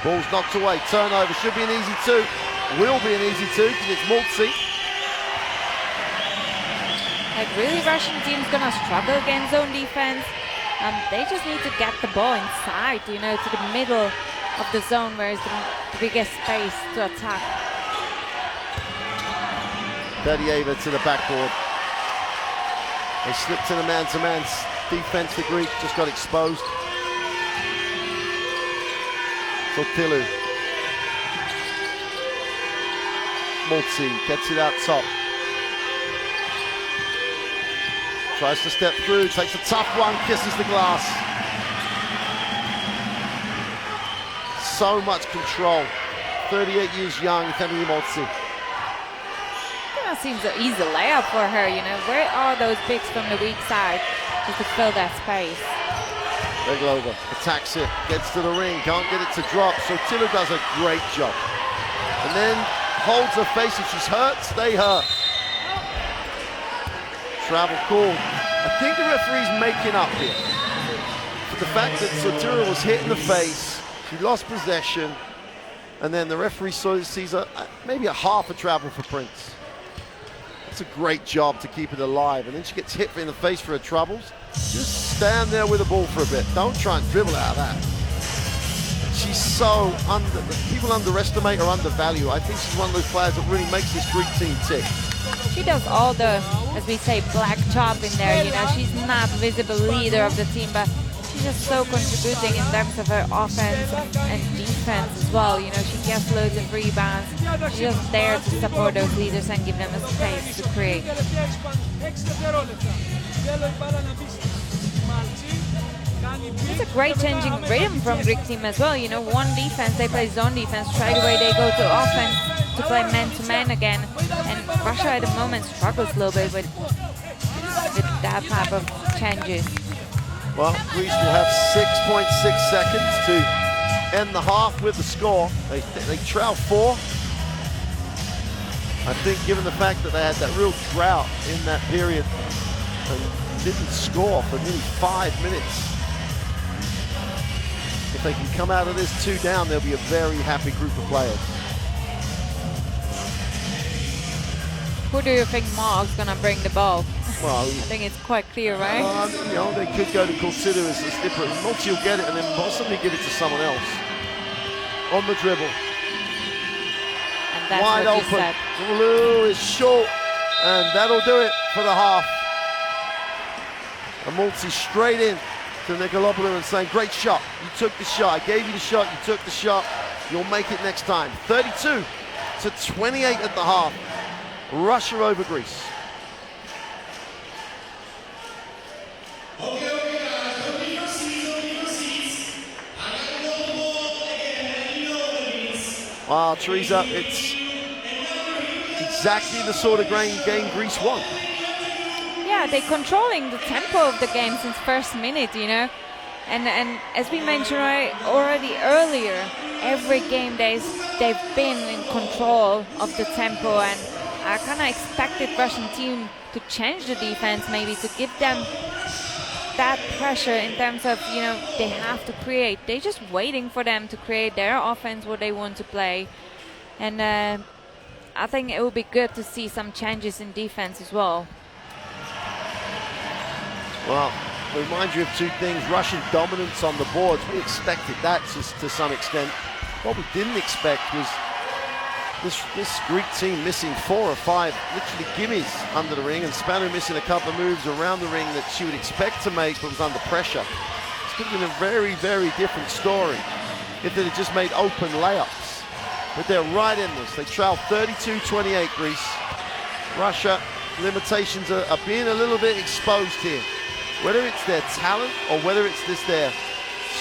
Ball's knocked away, turnover, should be an easy two. Will be an easy two because it's Maltzy. Like really, Russian team's gonna struggle against zone defense. They just need to get the ball inside, you know, to the middle of the zone where is the biggest space to attack. Bedieva to the backboard. They slipped in a man-to-man defense. The Greek just got exposed. Sotilu. Maltzy gets it out top. Tries to step through, takes a tough one, kisses the glass. So much control. 38 years young, Emily Maltzy. That seems an easy layup for her, you know. Where are those bigs from the weak side just to fill that space? Beglova attacks it, gets to the ring, can't get it to drop. So Tiller does a great job. And then holds her face. If she's hurt, stay hurt. Travel call. I think the referee's making up here for the fact that Sotura was hit in the face. She lost possession. And then the referee sees maybe a half a travel for Prince. That's a great job to keep it alive. And then she gets hit in the face for her troubles. Just stand there with the ball for a bit. Don't try and dribble out of that. She's so people underestimate or undervalue. I think she's one of those players that really makes this Greek team tick. She does all the, as we say, black job in there, you know. She's not visible leader of the team, but she's just so contributing in terms of her offense and defense as well. You know, she gets loads of rebounds. She's just there to support those leaders and give them a space to create. It's a great changing rhythm from Greek team as well. You know, one defense, they play zone defense. Straight away they go to offense to play man-to-man again. And Russia at the moment struggles a little bit with that type of changes. Well, Greece will have 6.6 seconds to end the half with the score. They trail 4. I think given the fact that they had that real drought in that period and didn't score for nearly 5 minutes, if they can come out of this 2 down, they'll be a very happy group of players. Who do you think Mark's gonna bring the ball? Well, I think it's quite clear, right? You know, they could go to Corsidu as a slipper. Maltzy will get it and then possibly give it to someone else. On the dribble. And that's wide what open. you said. Ooh, is short, and that'll do it for the half. And Maltzy straight in to Nikolopoulou and saying, great shot. You took the shot. I gave you the shot. You took the shot. You'll make it next time. 32 to 28 at the half. Russia over Greece. Wow, Teresa, it's exactly the sort of game Greece won. Yeah, they're controlling the tempo of the game since first minute, you know. And as we mentioned already earlier, every game they've been in control of the tempo, and I kind of expected Russian team to change the defense, maybe to give them that pressure in terms of, you know, they have to create. They're just waiting for them to create their offense, what they want to play. And I think it would be good to see some changes in defense as well. Well, I'll remind you of 2 things. Russian dominance on the boards. We expected that to some extent. What we didn't expect was this Greek team missing 4 or 5 literally gimmies under the ring, and Spanu missing a couple of moves around the ring that she would expect to make but was under pressure. This could have been a very, very different story if they had just made open layups. But they're right in this. They trail 32-28 Greece. Russia, limitations are being a little bit exposed here. Whether it's their talent or whether it's their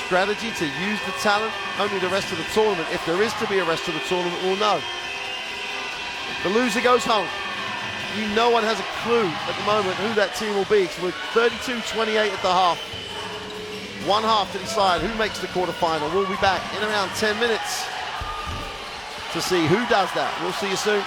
strategy to use the talent, only the rest of the tournament, if there is to be a rest of the tournament, will know. The loser goes home. No one has a clue at the moment who that team will be. So we're 32-28 at the half. 1 half to decide who makes the quarterfinal. We'll be back in around 10 minutes to see who does that. We'll see you soon.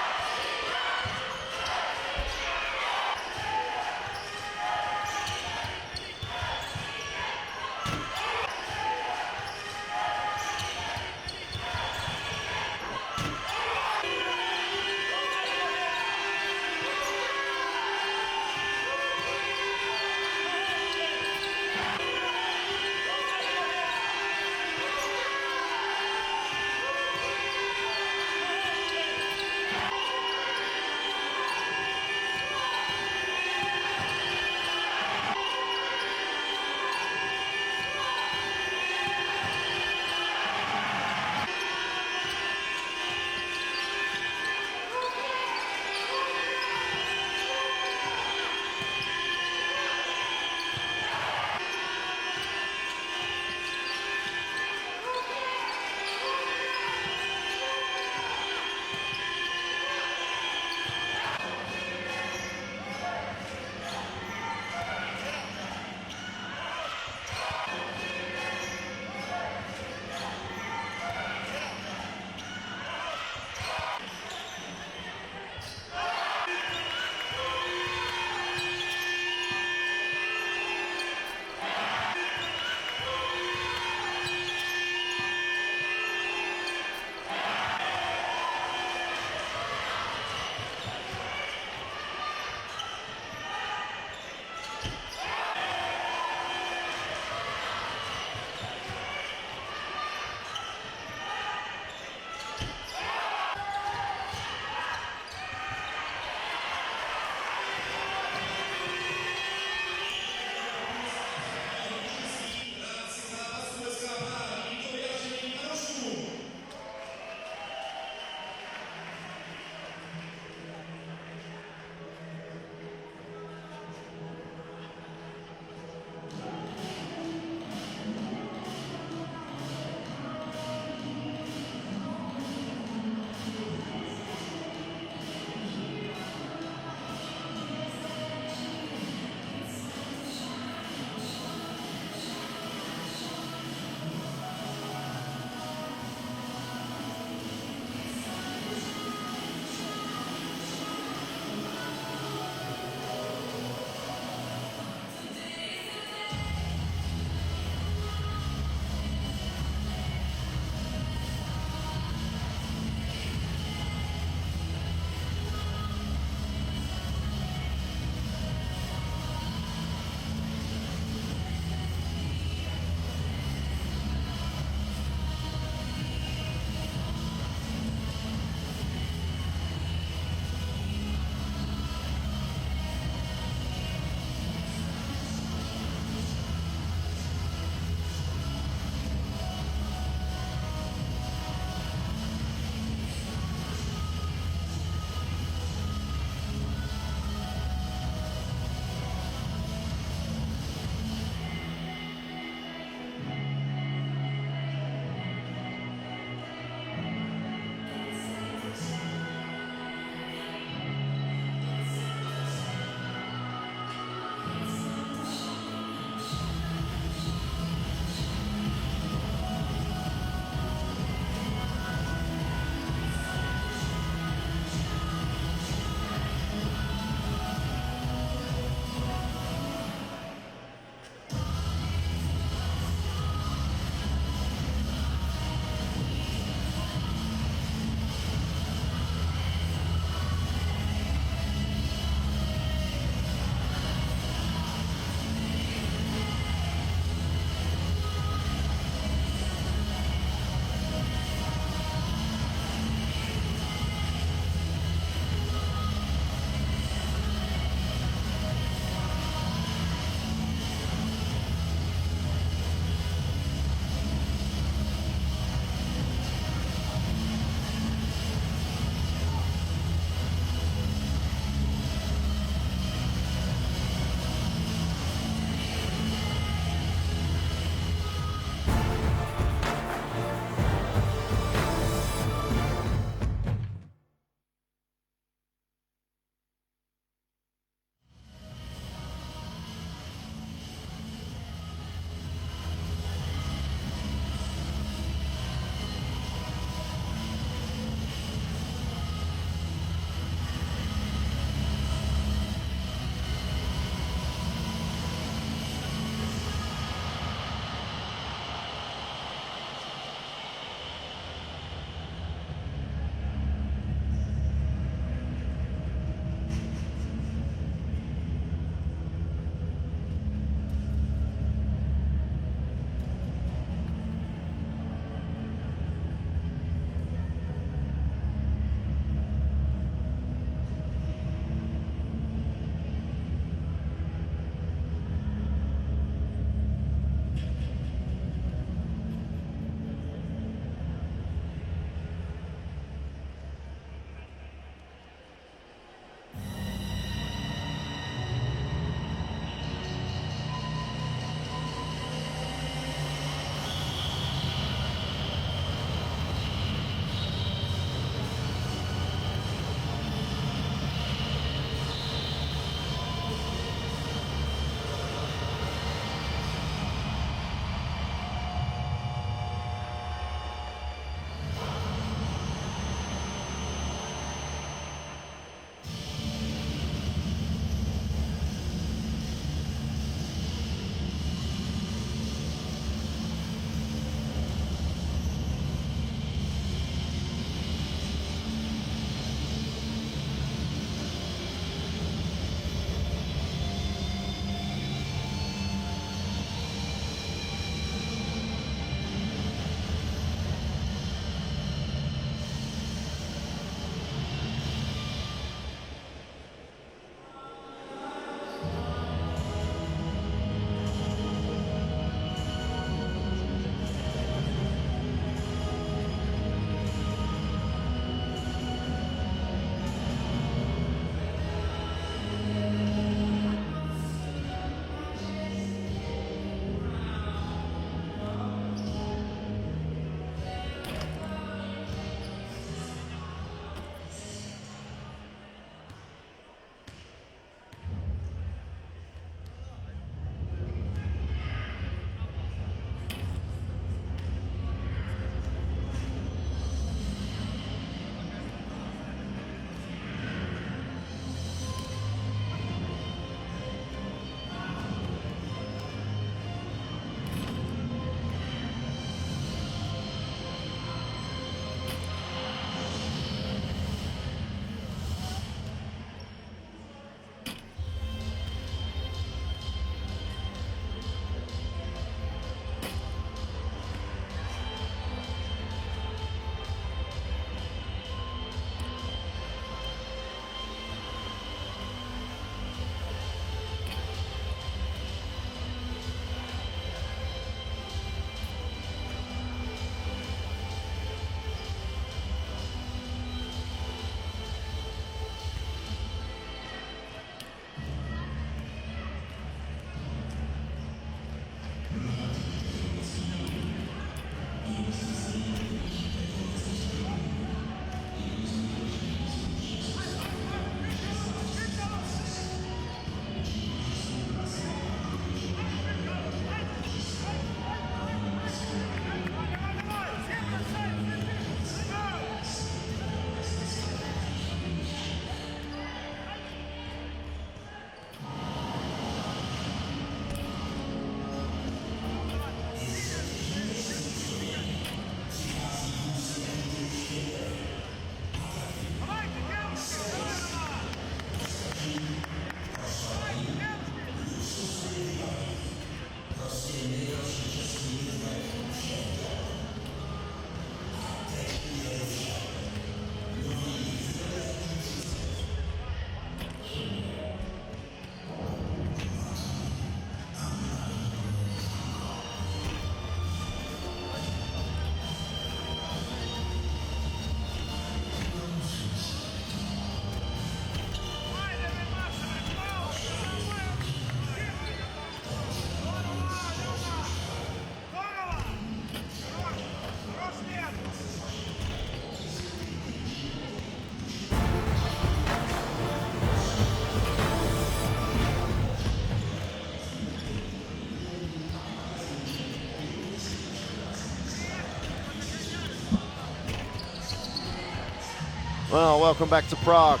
Well, welcome back to Prague.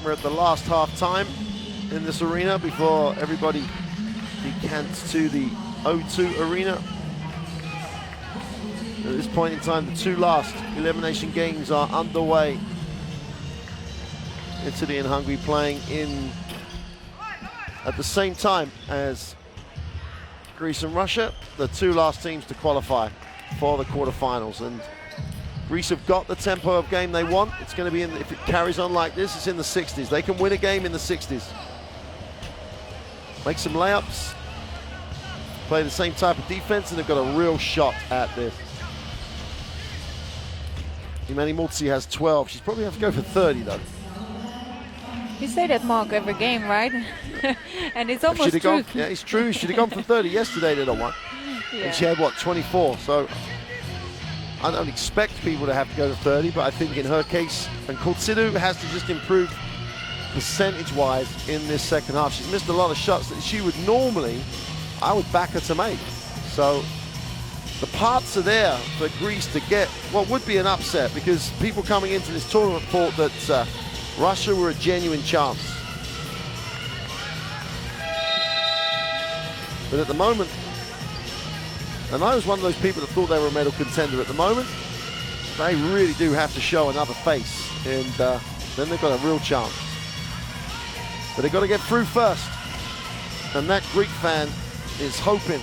We're at the last half time in this arena before everybody decants to the O2 arena. At this point in time, the two last elimination games are underway. Italy and Hungary playing in at the same time as Greece and Russia, the two last teams to qualify for the quarterfinals. And Greece have got the tempo of game they want. It's going to be in, if it carries on like this, it's in the 60s. They can win a game in the 60s. Make some layups, play the same type of defense, and they've got a real shot at this. Imani Mulzi has 12. She's probably have to go for 30 though. You say that, Mark, every game, right? And it's almost true. Gone, yeah, it's true. She'd have gone for 30 yesterday, they don't want. Yeah. And she had, what, 24? So I don't expect people to have to go to 30, but I think in her case, and Kultsidu has to just improve percentage-wise in this second half. She's missed a lot of shots that she would normally, I would back her to make. So the parts are there for Greece to get what would be an upset, because people coming into this tournament thought that Russia were a genuine chance. But at the moment, and I was one of those people that thought they were a medal contender, at the moment, they really do have to show another face, and then they've got a real chance. But they've got to get through first. And that Greek fan is hoping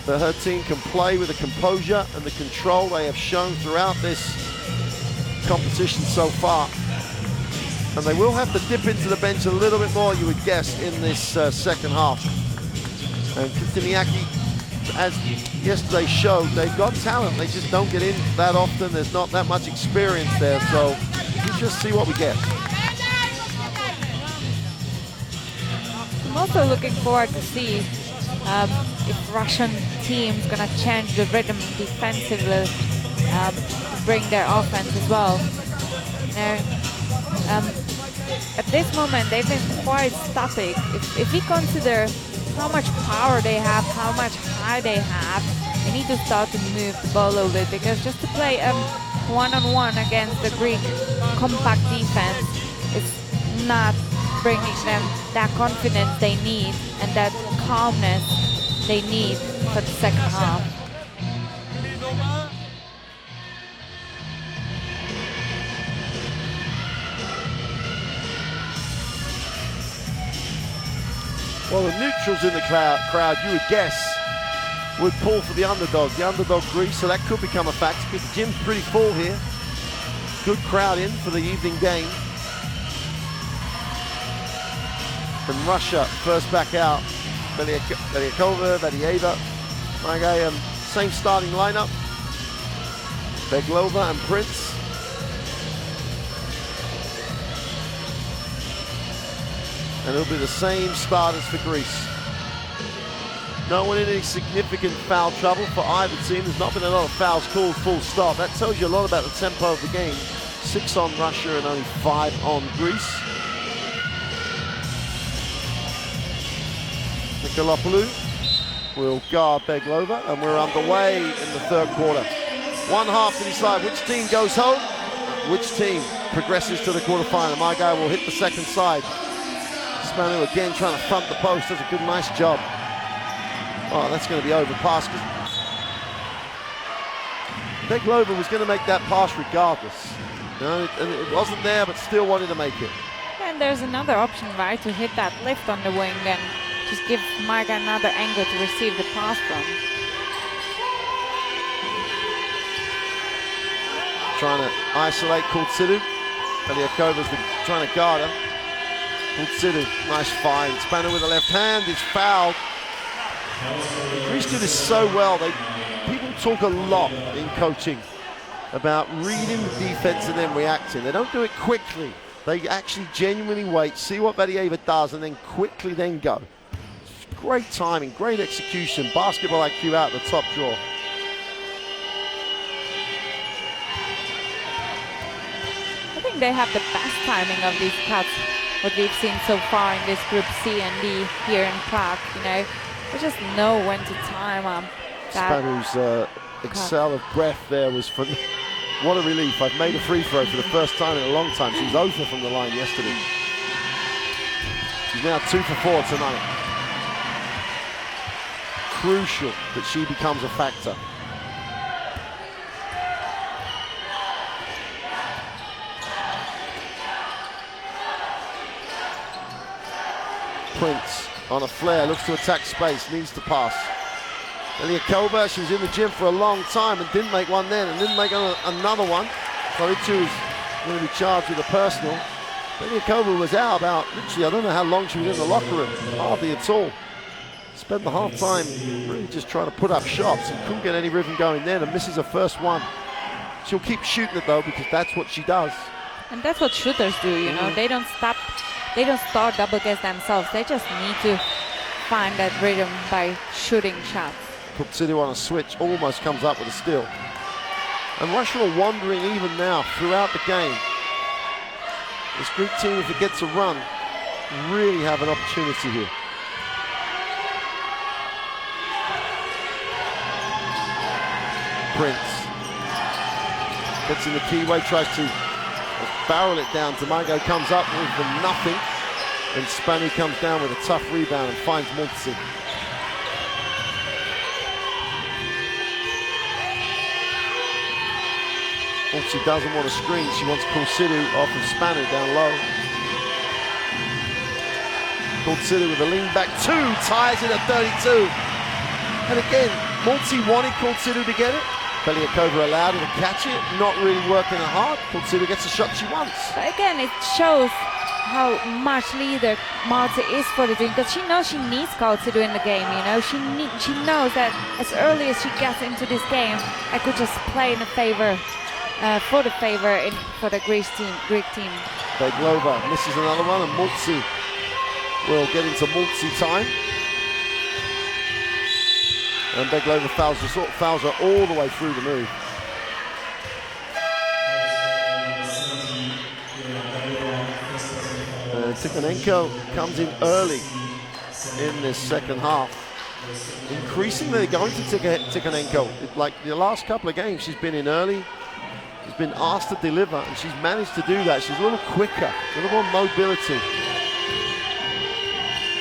that her team can play with the composure and the control they have shown throughout this competition so far. And they will have to dip into the bench a little bit more, you would guess, in this second half. And Kistiniaki, as yesterday showed, they've got talent. They just don't get in that often. There's not that much experience there. So you just see what we get. I'm also looking forward to see if Russian team's gonna change the rhythm defensively, to bring their offense as well. At this moment, they've been quite static. If we consider how much power they have, how much height they have, they need to start to move the ball a little bit, because just to play one-on-one against the Greek compact defense is not bringing them that confidence they need and that calmness they need for the second half. Well, the neutrals in the crowd, you would guess, would pull for the underdog Greece, so that could become a factor, because the gym's pretty full here. Good crowd in for the evening game. And Russia first back out. Belyakova, Vadieva, same starting lineup. Beglova and Prince. And it'll be the same starters for Greece. No one in any significant foul trouble for either team. There's not been a lot of fouls called, full stop. That tells you a lot about the tempo of the game. 6 on Russia and only 5 on Greece. Nikolopoulou will guard Beglova, and we're underway in the third quarter. One half to decide which team goes home, which team progresses to the quarterfinal. My guy will hit the second side. Spanu again trying to front the post, does a good, nice job. Oh, that's going to be over pass. Beglova was going to make that pass regardless. You know, and it wasn't there, but still wanted to make it. And there's another option, right, to hit that lift on the wing and just give Marga another angle to receive the pass from. Trying to isolate Kultsidu. Belyakova's trying to guard her. Kultsidu, nice find. Spanu with the left hand is fouled. Greece do this so well. People talk a lot in coaching about reading the defense and then reacting. They don't do it quickly. They actually genuinely wait, see what Vadieva does, and then quickly then go. Great timing, great execution. Basketball IQ out the top drawer. I think they have the best timing of these cuts, what we've seen so far in this group C and D here in Prague. You know, they just know when to time that. Spanu's excel of breath there was What a relief. I've made a free throw for the first time in a long time. She was over from the line yesterday. She's now 2 for 4 tonight. Crucial that she becomes a factor. Prince on a flare, looks to attack space, needs to pass. Eliakova, she was in the gym for a long time and didn't make one then and didn't make another one. So Itu was going to be charged with a personal. Eliakova was out about, literally, I don't know how long she was in the locker room, hardly at all. Spent the half time really just trying to put up shots and couldn't get any rhythm going then and misses her first one. She'll keep shooting it though because that's what she does. And that's what shooters do, you know, they don't stop. They don't start double guess themselves. They just need to find that rhythm by shooting shots. Kultsidu on a switch almost comes up with a steal. And Russia are wandering even now throughout the game. This Greek team, if it gets a run, really have an opportunity here. Prince gets in the keyway, tries to barrel it down. Tomago comes up with the nothing, and Spanu comes down with a tough rebound and finds Multzi. Multzi doesn't want a screen, she wants Kultsidu off of Spanu down low. Kultsidu with a lean back two, ties it at 32. And again, Multzi wanted Kultsidu to get it. Beliakova allowed her to catch it, not really working her hard. Kultsidu gets the shot she wants. But again, it shows how much leader Marta is for the team, because she knows she needs Kultsidu in the game, you know. She knows that as early as she gets into this game, I could just play in the favor, for the Greek team. Beglova misses another one, and Multzi will get into Multzi time. And Beglova fouls her all the way through the move. Tikhonenko comes in early in this second half. Increasingly going to Tikhonenko. Like the last couple of games, she's been in early. She's been asked to deliver, and she's managed to do that. She's a little quicker, a little more mobility.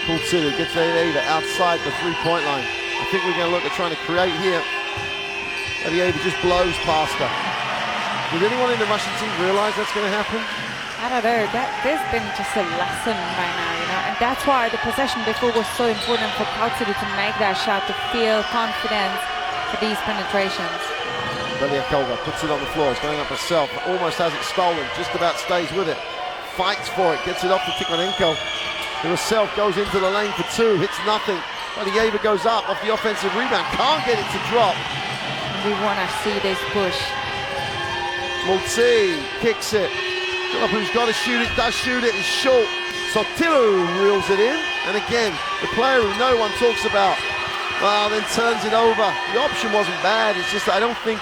Kultsidu gets Eliakova outside the three-point line. I think we're going to look at trying to create here. Eliakova just blows past her. Did anyone in the Russian team realize that's going to happen? I don't know, there's been just a lesson by now, you know, and that's why the possession before was so important for Kultsidu to make that shot, to feel confidence for these penetrations. Beliakova puts it on the floor, it's going up herself, almost has it stolen, just about stays with it. Fights for it, gets it off to Tikhonenko, who herself goes into the lane for two, hits nothing. Eliakova goes up off the offensive rebound, can't get it to drop. We want to see this push. Multzi kicks it. Who's got to shoot it, does shoot it, is short. Sotilu reels it in, and again, the player who no one talks about, then turns it over. The option wasn't bad, it's just that I don't think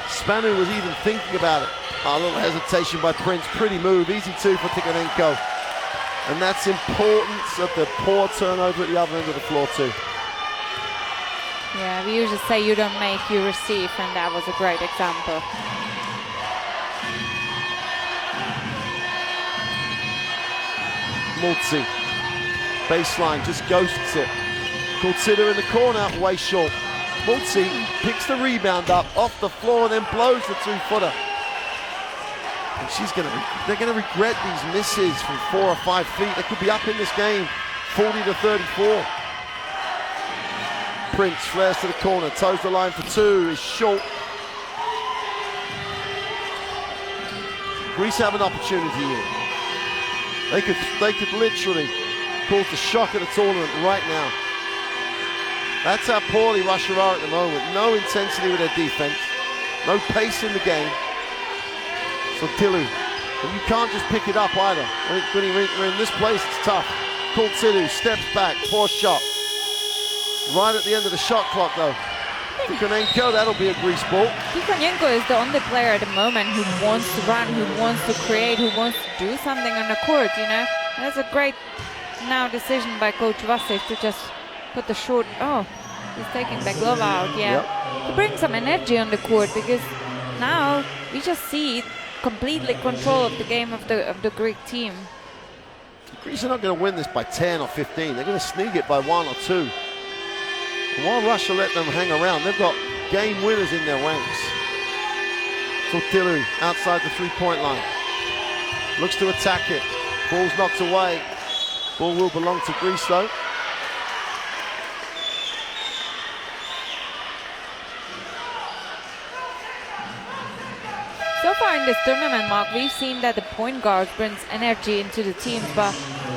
Spanu was even thinking about it. A little hesitation by Prince, pretty move, easy two for Tikhonenko. And that's importance of the poor turnover at the other end of the floor too. Yeah, we usually say you don't make, you receive, and that was a great example. Multzi, baseline, just ghosts it. Kultsidu in the corner, way short. Multzi picks the rebound up off the floor and then blows the two-footer. And they're gonna regret these misses from 4 or 5 feet. They could be up in this game, 40 to 34. Prince flares to the corner, toes the line for two, is short. Greece have an opportunity here. They could literally cause the shock of the tournament right now. That's how poorly Russia are at the moment. No intensity with their defense, no pace in the game. So Tilu, and you can't just pick it up either. When you're in this place, it's tough. Kultsidu steps back, poor shot. Right at the end of the shot clock though. Tikhonenko, that'll be a Greece ball. Tikhonenko is the only player at the moment who wants to run, who wants to create, who wants to do something on the court, you know. And that's a great now decision by Coach Vasic to just put the short, he's taking Beglova out, yeah. Yep. To bring some energy on the court, because now we just see completely control of the game of the Greek team. Greece are not going to win this by 10 or 15. They're going to sneak it by 1 or 2. And while Russia let them hang around, they've got game winners in their ranks. Tortilu outside the three-point line. Looks to attack it. Ball's knocked away. Ball will belong to Greece though. So far in this tournament, Mark, we've seen that the point guard brings energy into the team, but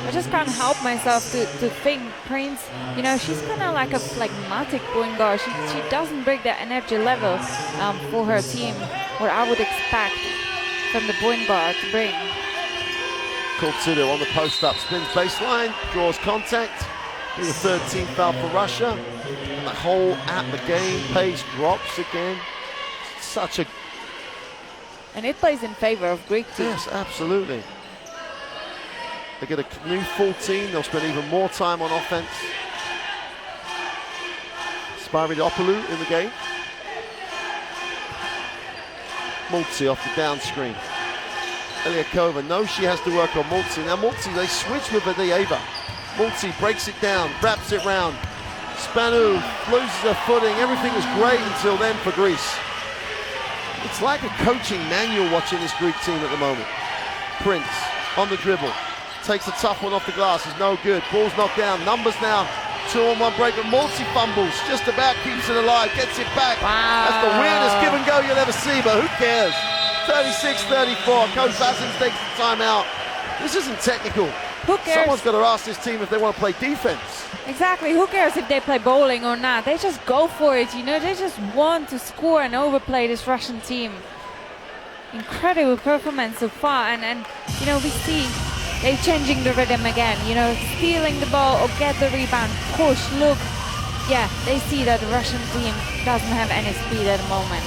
I just can't help myself to think Prince, you know, she's kind of like a phlegmatic point guard. She doesn't bring the energy level for her team, what I would expect from the point guard to bring. Tortilu on the post-up, spins baseline, draws contact. Be the third team foul for Russia. And the whole at the game pace drops again. Such a... And it plays in favor of Greek team. Yes, absolutely. They get a new full team. They'll spend even more time on offense. Spyridopoulos in the game. Multi off the down screen. Eliakova knows she has to work on Multi. Now Multi, they switch with Vadieva. Multi breaks it down, wraps it round. Spanu loses her footing. Everything is great until then for Greece. It's like a coaching manual watching this Greek team at the moment. Prince on the dribble. Takes a tough one off the glass. Is no good. Ball's knocked down. Numbers now. 2-on-1 break, but Multi fumbles. Just about keeps it alive. Gets it back. Wow. That's the weirdest give and go you'll ever see, but who cares? 36-34. Coach Vassins takes the timeout. This isn't technical. Who cares? Someone's got to ask this team if they want to play defense. Exactly. Who cares if they play bowling or not? They just go for it. You know, they just want to score and overplay this Russian team. Incredible performance so far, and you know, we see they're changing the rhythm again. You know, stealing the ball or get the rebound, push, look. Yeah, they see that the Russian team doesn't have any speed at the moment.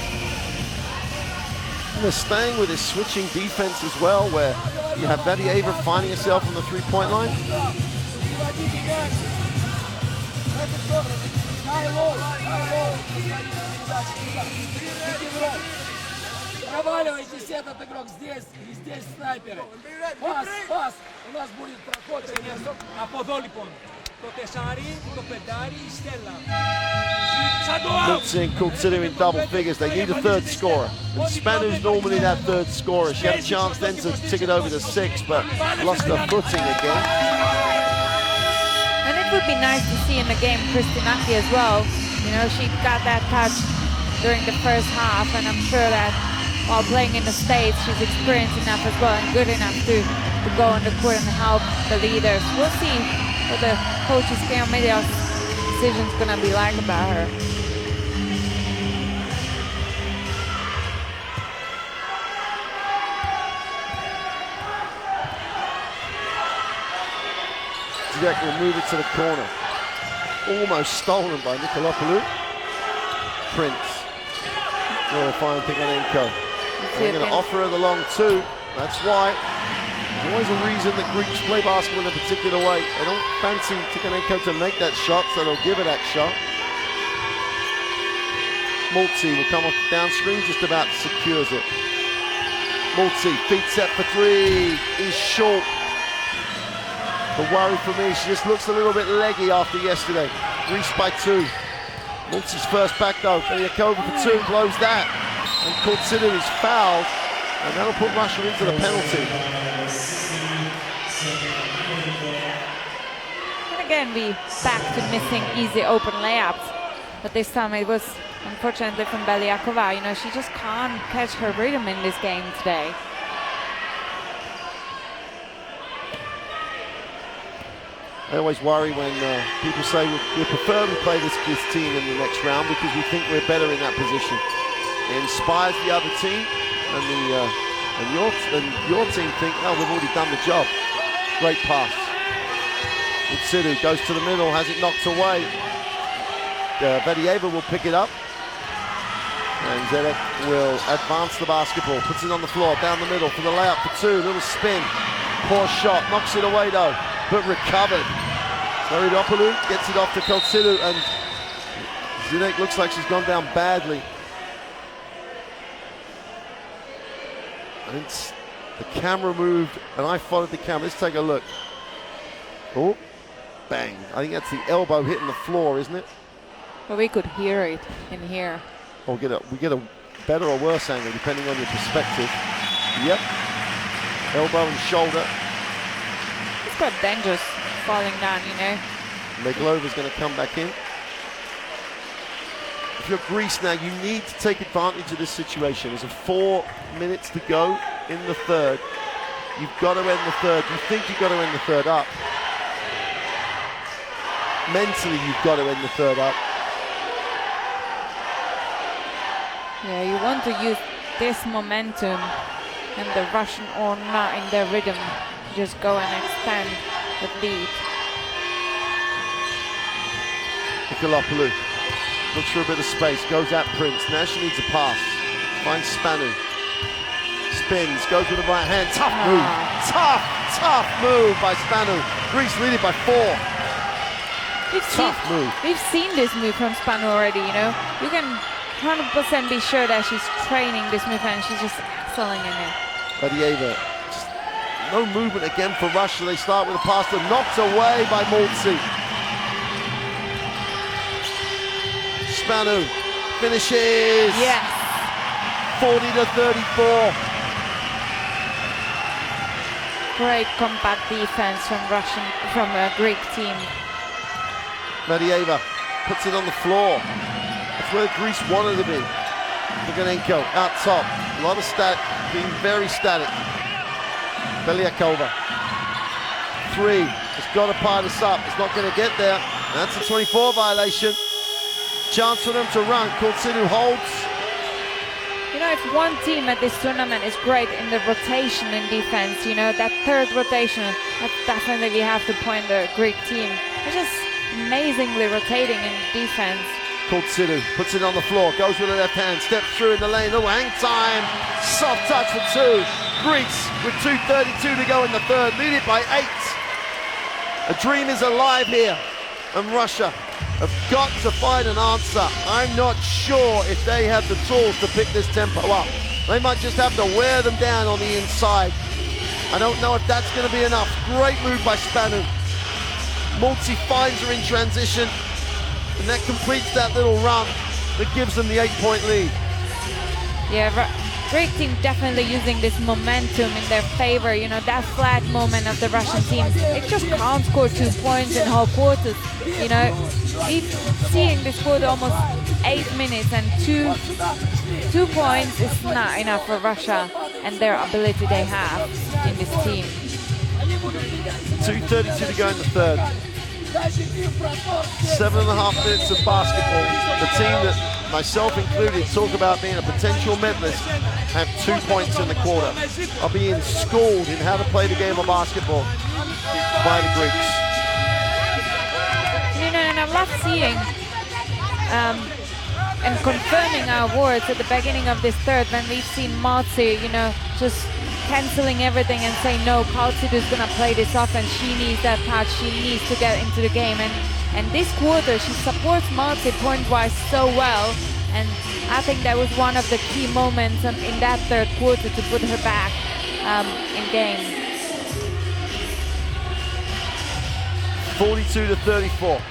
And they're staying with this switching defense as well, where you have Vadieva finding herself on the three-point line. Проваливайтесь, этот игрок здесь, и здесь снайперы. Пас, пас, у нас будет проход. Από εδώ λοιπόν, το τεσάρι, το πεντάρι, η Στέλλα. Multi and considering double figures, they need a third scorer. And Spanu's normally that third scorer. She had a chance then to tick it over to 6, but lost her footing again. And it would be nice to see in the game Kristinaki as well. You know, she got that touch during the first half, and I'm sure that while playing in the States, she's experienced enough as well and good enough to go on the court and help the leaders. We'll see what the coaches Keomedios' decision's gonna be like about her. Zidek will move it to the corner. Almost stolen by Nikolopoulou. Prince. Will find Tiganenko. They're going to offer her the long two. That's why. There's always a reason that Greeks play basketball in a particular way. They don't fancy Tiganenko to make that shot, so they'll give her that shot. Multi will come off the down screen, just about secures it. Multi, feet set for three, is short. The worry for me, she just looks a little bit leggy after yesterday. Greece by 2. Multi's first back though, Eliakova for 2, blows that. And Kortsidou is fouled, and that'll put Russia into the penalty. And again, we back to missing easy open layups. But this time it was, unfortunately, from Beliakova. You know, she just can't catch her rhythm in this game today. I always worry when people say we prefer to play this team in the next round because we think we're better in that position. It inspires the other team, and your team think, oh, we've already done the job. Great pass. Utsidou goes to the middle, has it knocked away. Vadieva will pick it up. And Zedek will advance the basketball, puts it on the floor, down the middle for the layup for 2, little spin. Poor shot, knocks it away though, but recovered. Spyridopoulos gets it off to Kortsidou, and Zedek looks like she's gone down badly. And the camera moved, and I followed the camera. Let's take a look. Oh, bang. I think that's the elbow hitting the floor, isn't it? Well, we could hear it in here. Or we get a better or worse angle, depending on your perspective. Yep. Elbow and shoulder. It's quite dangerous falling down, you know. Meglova's going to come back in. If you're Greece now, you need to take advantage of this situation. There's 4 minutes to go in the third. You've got to end the third. You think you've got to end the third up. Mentally, you've got to end the third up. Yeah, you want to use this momentum and the Russian or not in their rhythm to just go and extend the lead. Nikolapoulou looks for a bit of space, goes at Prince. Now she needs a pass. Finds Spanu. Spins, goes with the right hand. Tough move. Tough move by Spanu. Greece leading by 4. We've seen this move from Spanu already, you know. You can 100% be sure that she's training this move and she's just excelling in it. Badieva, just no movement again for Russia. They start with a pass that knocked away by Maltzy. Spanu finishes. Yes. 40-34. Great compact defense from a Greek team. Badieva puts it on the floor. That's where Greece wanted to be. Luganenko out top. A lot of being very static. Beliakova. 3. It's got to pile this up. It's not going to get there. That's a 24 violation. Chance for them to run. Kultsidou holds. You know, if one team at this tournament is great in the rotation in defense, you know, that third rotation, that's definitely we have to point the Greek team. They're just amazingly rotating in defense. Kultsidou puts it on the floor, goes with the left hand, steps through in the lane. Oh, hang time. Soft touch for 2. Greece with 2:32 to go in the third, lead it by 8. A dream is alive here, and Russia have got to find an answer. I'm not sure if they have the tools to pick this tempo up. They might just have to wear them down on the inside. I don't know if that's going to be enough. Great move by Spanu. Maltzy finds her in transition, and that completes that little run that gives them the 8-point lead. Yeah, Greek team definitely using this momentum in their favor. You know, that flat moment of the Russian team, it just can't score 2 points in whole quarters. You know, seeing this quarter almost 8 minutes and two points is not enough for Russia and their ability they have in this team. 2:32 to go in the third. 7.5 minutes of basketball. The team that, myself included, talk about being a potential medalist, have 2 points in the quarter, are being schooled in how to play the game of basketball by the Greeks. You know, and I love seeing and confirming our words at the beginning of this third when we've seen Maltzy, you know, just cancelling everything and saying, no, Kultsidou's going to play this off and she needs that touch, she needs to get into the game. And this quarter, she supports Maltzy point-wise so well. And I think that was one of the key moments in that third quarter to put her back in game. 42-34.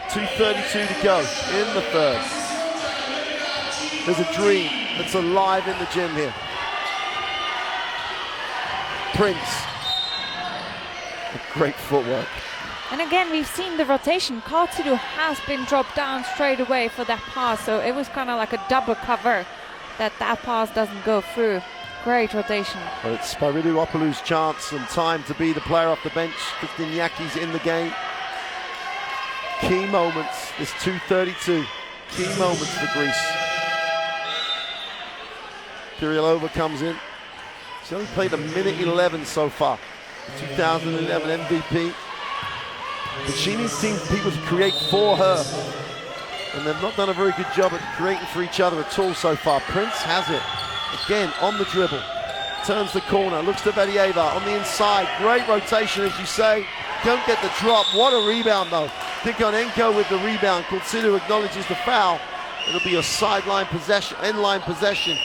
2:32 to go in the third. There's a dream that's alive in the gym here. Prince. Great footwork. And again, we've seen the rotation. Kultsidou has been dropped down straight away for that pass, so it was kind of like a double cover that pass doesn't go through. Great rotation. But it's Spyridou-Opoulou's chance and time to be the player off the bench. Christiniaki's in the game. Key moments, this 2:32. Key moments for Greece. Kirillova comes in. She's only played 1:11 so far. 2011 MVP. But she needs people to create for her. And they've not done a very good job at creating for each other at all so far. Prince has it. Again, on the dribble. Turns the corner, looks to Bedieva on the inside. Great rotation, as you say. Don't get the drop. What a rebound, though. Tikhonenko with the rebound. Kultsidou acknowledges the foul. It'll be a sideline possession, end line possession.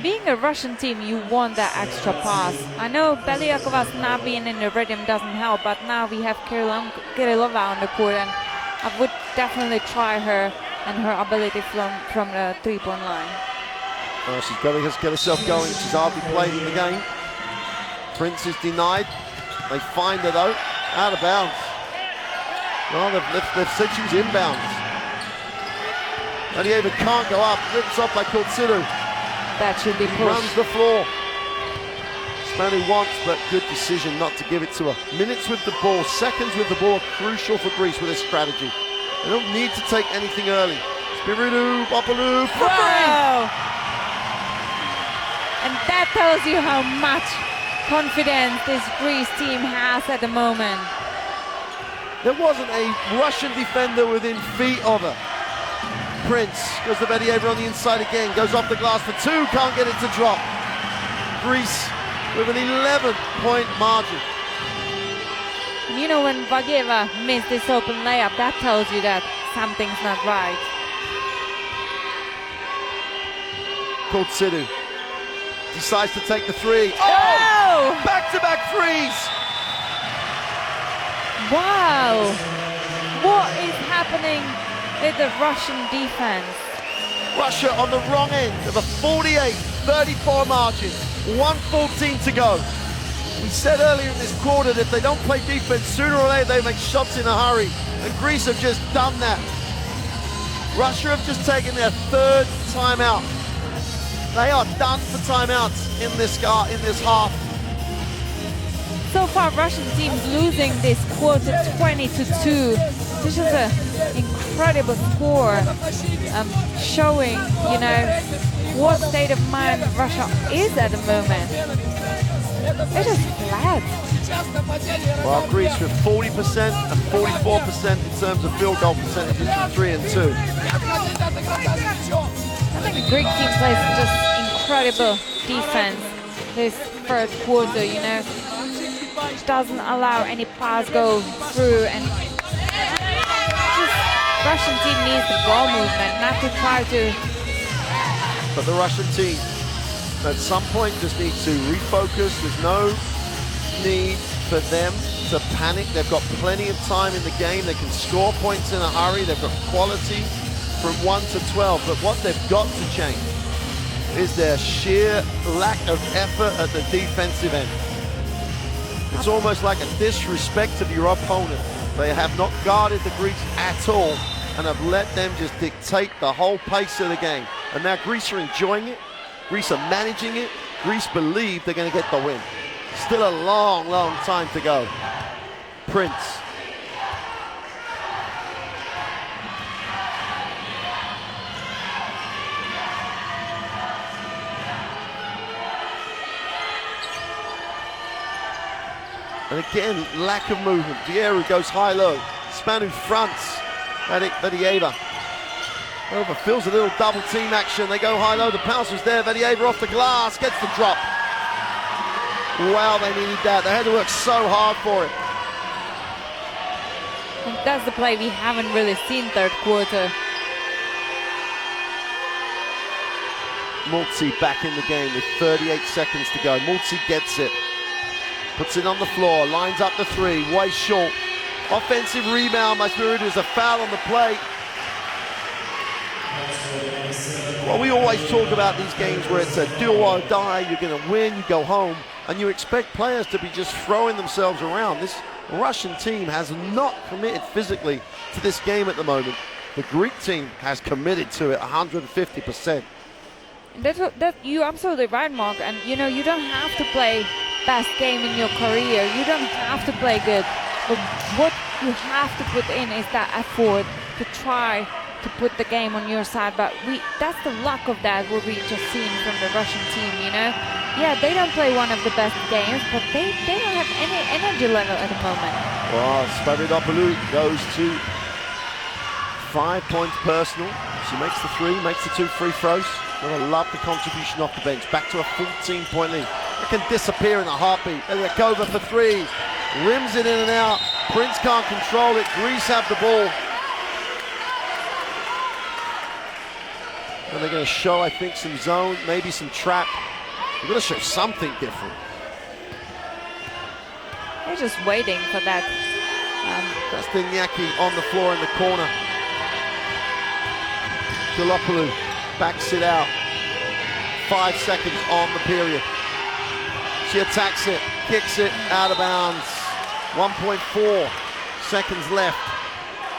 being a Russian team, you want that extra pass. I know Beliakova's not being in the rhythm doesn't help, but now we have Kirillova on the court, and I would definitely try her and her ability from the three-point line. Well, she's got to get herself going. She's hardly played in the game. Prince is denied. They find her though, out of bounds. Well, they've said she was inbounds. Valieva can't go up, rips off by Kurtsilu. That should be pushed. Runs the floor. Spanu wants, but good decision not to give it to her. Minutes with the ball, seconds with the ball, crucial for Greece with this strategy. They don't need to take anything early. Spiridu, Popolou, for three! And that tells you how much confidence this Greece team has at the moment. There wasn't a Russian defender within feet of her. Prince goes to Valieva on the inside again, goes off the glass for two, can't get it to drop. Greece with an 11-point margin. And you know, when Valieva missed this open layup, that tells you that something's not right. Kurtsilu decides to take the three. Oh! Back-to-back threes! Wow! What is happening with the Russian defense? Russia on the wrong end of a 48-34 margin. 1:14 to go. We said earlier in this quarter that if they don't play defense, sooner or later they make shots in a hurry. And Greece have just done that. Russia have just taken their third timeout. They are done for timeouts in this half. So far, Russian teams losing this quarter 20-2. This is an incredible score, showing, you know, what state of mind Russia is at the moment. They're just flat. Well, Greece with 40% and 44% in terms of field goal percentages from 3 and 2. I think the Greek team plays just incredible defense this third quarter, you know. Doesn't allow any pass go through, and just Russian team needs the ball movement, not to try to. But the Russian team at some point just needs to refocus. There's no need for them to panic. They've got plenty of time in the game. They can score points in a hurry. They've got quality from 1 to 12. But what they've got to change is their sheer lack of effort at the defensive end. It's almost like a disrespect of your opponent. They have not guarded the Greeks at all and have let them just dictate the whole pace of the game. And now Greece are enjoying it. Greece are managing it. Greece believe they're going to get the win. Still a long, long time to go. Prince. And again, lack of movement. Vieru goes high-low. Spanu fronts Valieva. Overfills a little double team action. They go high-low. The pass was there. Valieva off the glass. Gets the drop. Wow, they needed that. They had to work so hard for it. And that's the play we haven't really seen third quarter. Multi back in the game with 38 seconds to go. Multi gets it. Puts it on the floor, lines up the three, way short. Offensive rebound by Spiridu. Is a foul on the play. Well, we always talk about these games where it's a do or die. You're going to win, you go home, and you expect players to be just throwing themselves around. This Russian team has not committed physically to this game at the moment. The Greek team has committed to it 150%. You're absolutely right, Mark. And you know, you don't have to play best game in your career. You don't have to play good. But what you have to put in is that effort to try to put the game on your side. But that's the luck of that, what we just seen from the Russian team, you know. Yeah, they don't play one of the best games, but they don't have any energy level at the moment. Well, Spiridopoulou goes to 5 points personal. She makes the three, makes the 2 free throws. I love the contribution off the bench. Back to a 14-point lead. It can disappear in a heartbeat. Valieva for 3. Rims it in and out. Prince can't control it. Greece have the ball. And they're going to show, I think, some zone, maybe some trap. They're going to show something different. They're just waiting for that. Kastianiaki on the floor in the corner. Kilopoulou backs it out. 5 seconds on the period. She attacks it, kicks it out of bounds. 1.4 seconds left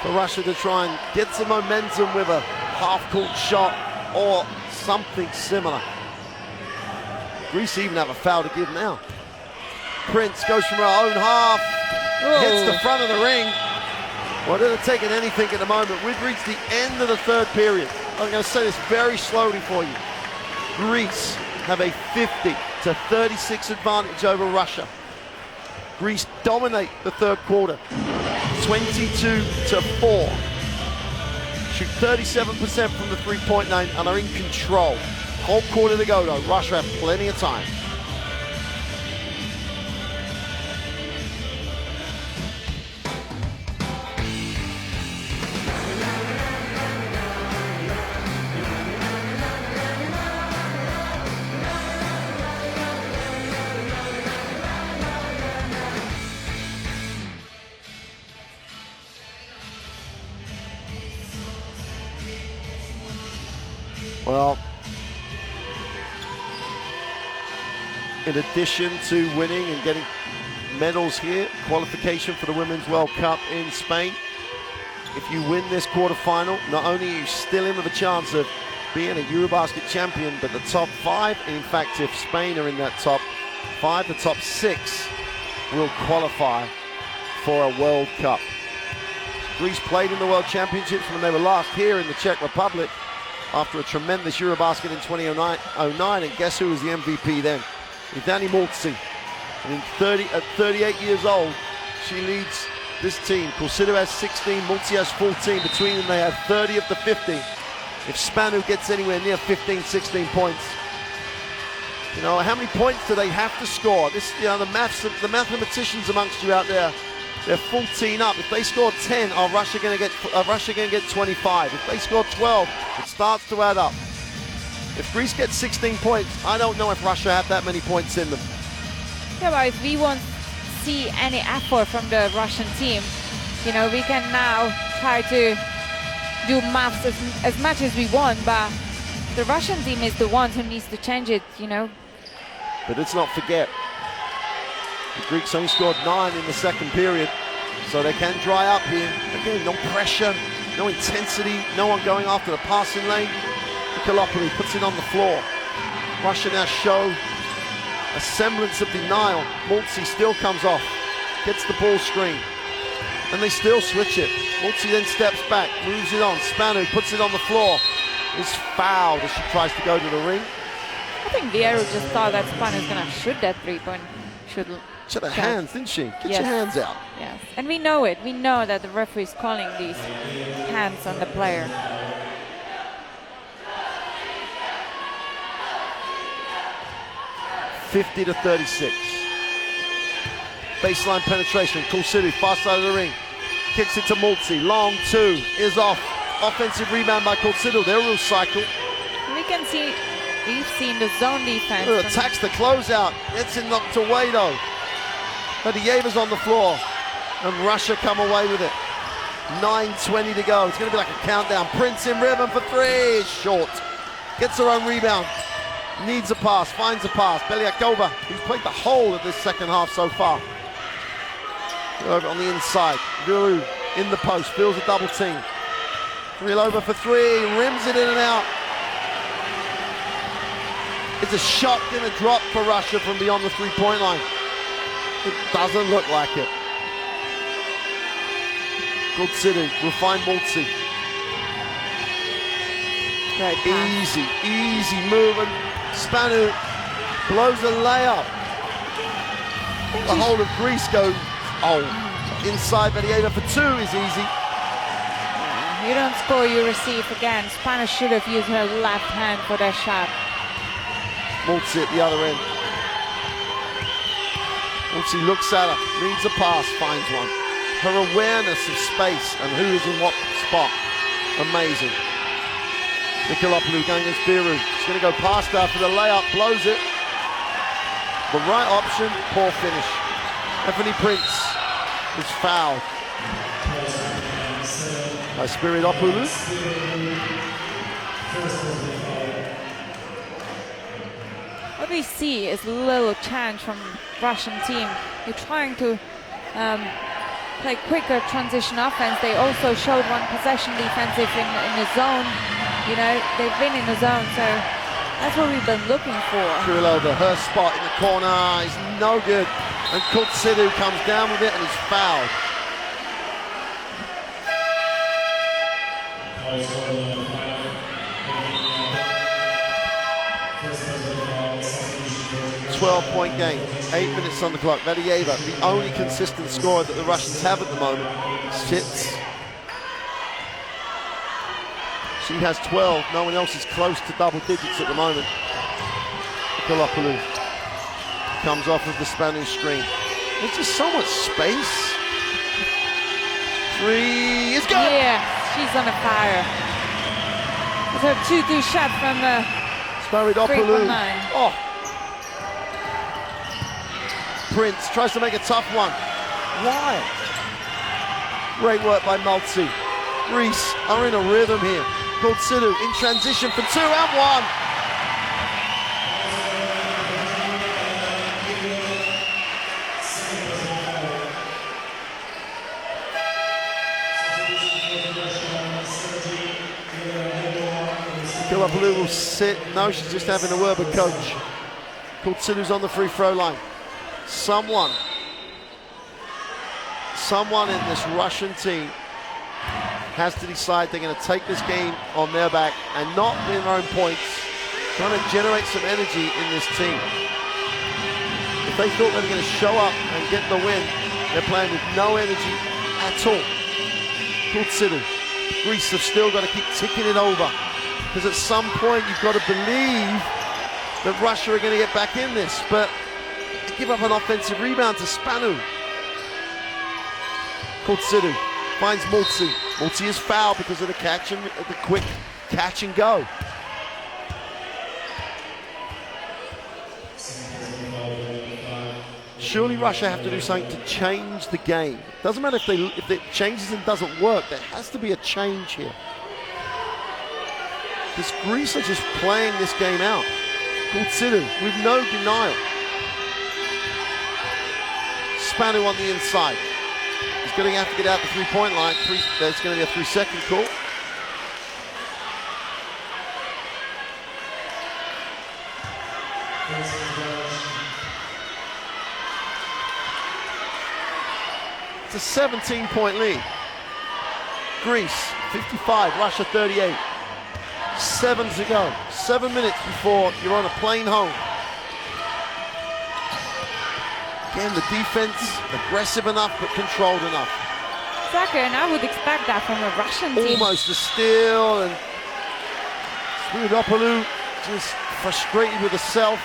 for Russia to try and get some momentum with a half-court shot or something similar. Greece even have a foul to give now. Prince goes from her own half, hits the front of the ring. Well, they're taking anything at the moment. We've reached the end of the third period. I'm going to say this very slowly for you. Greece have a 50-36 advantage over Russia. Greece dominate the third quarter, 22-4. Shoot 37% from the three-point line and are in control. Whole quarter to go though. Russia have plenty of time. Well, in addition to winning and getting medals here, qualification for the Women's World Cup in Spain, if you win this quarterfinal, not only are you still in with a chance of being a EuroBasket champion, but the top 5, in fact, if Spain are in that top 5, the top 6 will qualify for a World Cup. Greece played in the World Championships when they were last here in the Czech Republic, after a tremendous EuroBasket in 2009, and guess who was the MVP then? Dani Multzi. And at 38 years old, she leads this team. Coursido has 16, Multzi has 14. Between them, they have 30 of the 50. If Spanu gets anywhere near 15, 16 points, you know, how many points do they have to score? This, you know, the mathematicians amongst you out there, they're 14 up. If they score 10, are Russia going to get 25? If they score 12, it starts to add up. If Greece gets 16 points, I don't know if Russia have that many points in them. Yeah, but if we won't see any effort from the Russian team, you know, we can now try to do maths as much as we want, but the Russian team is the one who needs to change it, you know. But let's not forget, the Greeks only scored 9 in the second period, so they can dry up here. Again, no pressure, no intensity, no one going after the passing lane. Kilopoulou puts it on the floor. Russia now show a semblance of denial. Multzi still comes off, gets the ball screen, and they still switch it. Multzi then steps back, moves it on. Spanu puts it on the floor. Is fouled as she tries to go to the ring. I think Vieru just thought that Spanu's going to shoot that three-point. She had her hands, didn't she? Get yes. your hands out. Yes, and we know it. We know that the referee is calling these hands on the player. (50-36). Baseline penetration. Coursido, far side of the ring. Kicks it to Multzi. Long two is off. Offensive rebound by Coursido. They're a real cycle. We can see, we've seen the zone defense. Attacks the closeout. It's in knocked away though. Medvedeva's on the floor, and Russia come away with it. 9:20 to go. It's going to be like a countdown. Prince in rhythm for three. Is short. Gets her own rebound. Needs a pass. Finds a pass. Belyakova, who's played the whole of this second half so far. Over on the inside. Guru in the post. Feels a double team. Reel over for three. Rims it in and out. It's a shot going to drop for Russia from beyond the three-point line. It doesn't look like it. Good sitting. We'll find Multzi. Easy movement. Spanu blows a layup. The whole of Greece goes, inside Medvedeva for two is easy. You don't score, you receive again. Spanu should have used her left hand for that shot. Multzi at the other end. Multzi looks at her, reads a pass, finds one. Her awareness of space and who is in what spot, amazing. Nikolapoulou going against Biru. He's going to go past her for the layup, blows it. The right option, poor finish. Anthony Prince is fouled by Spiridopoulou. What we see is a little change from Russian team. They're trying to play quicker transition offense. They also showed one possession defensive in the zone. You know, they've been in the zone, so that's what we've been looking for. Krylova, her spot in the corner is no good. And Kultsidu comes down with it and is fouled. 12-point game, 8 minutes on the clock. Vadieva, the only consistent scorer that the Russians have at the moment, sits. She has 12, no one else is close to double digits at the moment. Nikolapoulou comes off of the Spanish screen. There's just so much space. Three is good! Yeah, she's on a fire. It's her 2-2 shot from Spiridopoulou. 3.9. Oh. Prince tries to make a tough one. Why? Great work by Maltzy. Greece are in a rhythm here. Kultsidu in transition for 2 and 1. Nikolapoulou will sit. No, she's just having a word with coach. Kultsidu's on the free throw line. Someone in this Russian team has to decide they're going to take this game on their back and not win their own points, trying to generate some energy in this team. If they thought they were going to show up and get the win, they're playing with no energy at all. Kultsidu. Greece have still got to keep ticking it over, because at some point you've got to believe that Russia are going to get back in this, but they give up an offensive rebound to Spanu. Kultsidu finds Maltzy. Maltzy is fouled because of the catch and the quick catch and go. Surely Russia have to do something to change the game. Doesn't matter if it changes and doesn't work. There has to be a change here. Because Greece are just playing this game out. Kultsidu with no denial. Spanu on the inside. He's going to have to get out the three-point line. There's going to be a 3-second call. It's a 17-point lead. Greece 55, Russia 38. 7 to go. 7 minutes before you're on a plane home. Again, the defense aggressive enough but controlled enough. Exactly, and I would expect that from a Russian team. Almost a steal, and Spiridopoulou just frustrated with herself.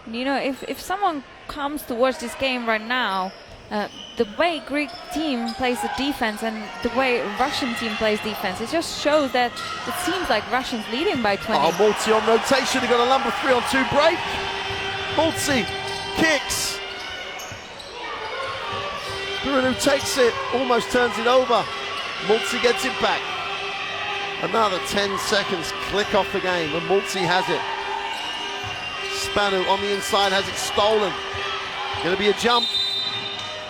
You know, if someone comes to watch this game right now, the way Greek team plays the defense and the way Russian team plays defense, it just shows that it seems like Russians leading by 20. Oh, Maltzy on rotation. They've got a number 3-on-2 break. Maltzy kicks. Birunu takes it, almost turns it over. Maltzy gets it back. Another 10 seconds click off the game, and Maltzy has it. Spanu on the inside has it stolen. Going to be a jump,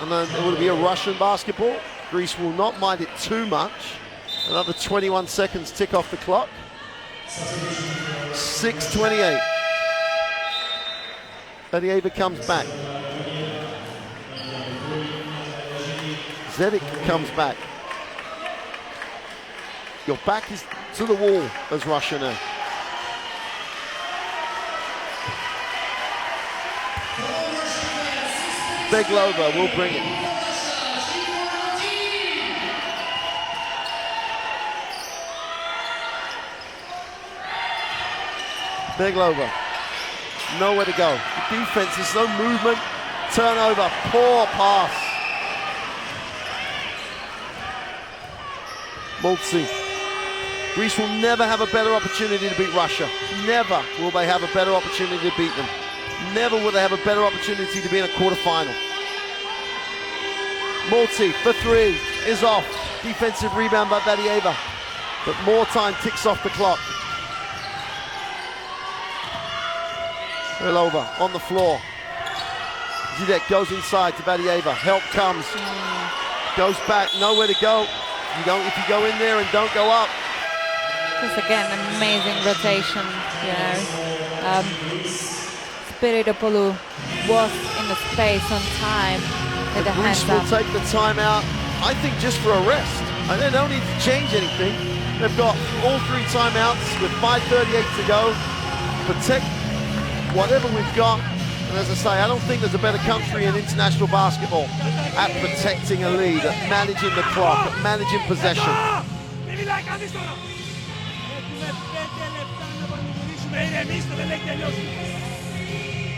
and then it will be a Russian basketball. Greece will not mind it too much. Another 21 seconds tick off the clock. 6:28. Vadieva comes back. Zedic comes back. Your back is to the wall as Russia now. Beglova will bring it. Beglova, nowhere to go. The defense, there's no movement. turnover, poor pass. Mulzi. Greece will never have a better opportunity to beat Russia. Never will they have a better opportunity to beat them. Never will they have a better opportunity to be in a quarterfinal. Mulzi for three is off. Defensive rebound by Vadieva. But more time ticks off the clock. Relova on the floor. Zidek goes inside to Vadieva. Help comes. Goes back, nowhere to go. If you go in there and don't go up. Just again, amazing rotation, you know. Spiridopoulou was in the space on time with the hands Greece will up. take the timeout, I think, just for a rest. And they don't need to change anything. They've got all three timeouts with 5:38 to go. Protect whatever we've got. And as I say, I don't think there's a better country in international basketball at protecting a lead, at managing the clock, at managing possession.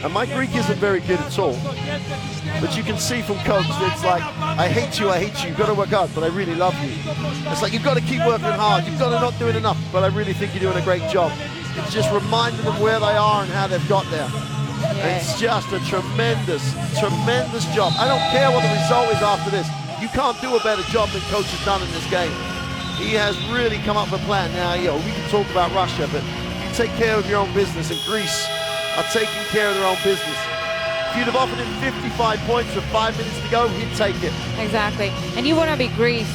And my Greek isn't very good at all. But you can see from coach that it's like, I hate you, you've got to work hard, but I really love you. It's like, you've got to keep working hard, you've got to not doing enough, but I really think you're doing a great job. It's just reminding them where they are and how they've got there. Yeah. It's just a tremendous, tremendous job. I don't care what the result is after this. You can't do a better job than coach has done in this game. He has really come up with a plan. Now, we can talk about Russia, but you take care of your own business, and Greece are taking care of their own business. If you'd have offered him 55 points with 5 minutes to go, he'd take it. Exactly. And you want to be Greek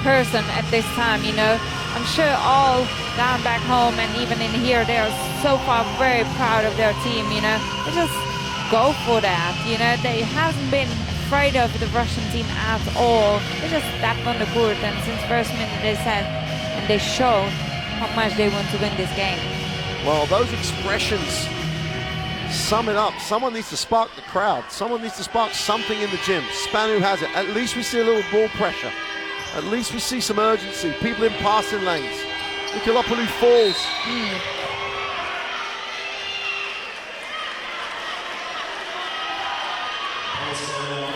person at this time, you know. I'm sure all down back home and even in here, they are so far very proud of their team, you know. They just go for that, you know. They haven't been afraid of the Russian team at all. They just stepped on the court, and since first minute they said, and they showed how much they want to win this game. Well, those expressions sum it up. Someone needs to spark the crowd. Someone needs to spark something in the gym. Spanu has it. At least we see a little ball pressure. At least we see some urgency. People in passing lanes. Nikolopoulou falls.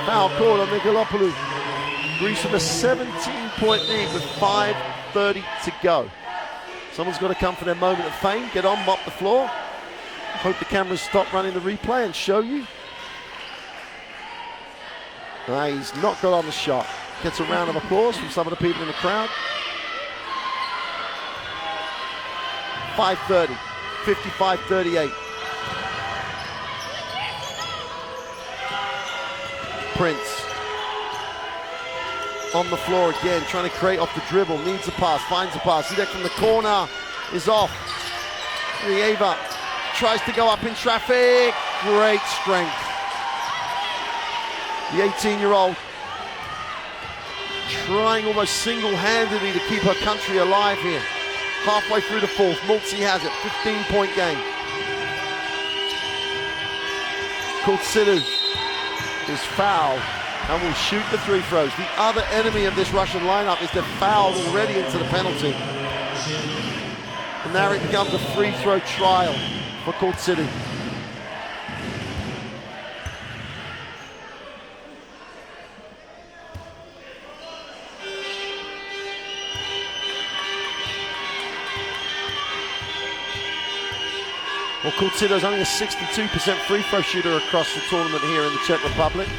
Foul call on Nikolopoulou. Greece with a 17-point lead with 5:30 to go. Someone's got to come for their moment of fame. Get on, mop the floor. Hope the cameras stop running the replay and show you. He's not got on the shot. Gets a round of applause from some of the people in the crowd. 5:30, 55-38. Prince on the floor again, trying to create off the dribble, needs a pass, finds a pass. Zidek from the corner is off. Rieva tries to go up in traffic. Great strength. The 18-year-old trying almost single-handedly to keep her country alive here. Halfway through the fourth, Mulzi has it, 15-point game. Kultsilu is fouled and will shoot the free throws. The other enemy of this Russian lineup is they're fouled already into the penalty. And now it becomes a free throw trial for Kultsilu. Well, Kultsilu is only a 62% free throw shooter across the tournament here in the Czech Republic.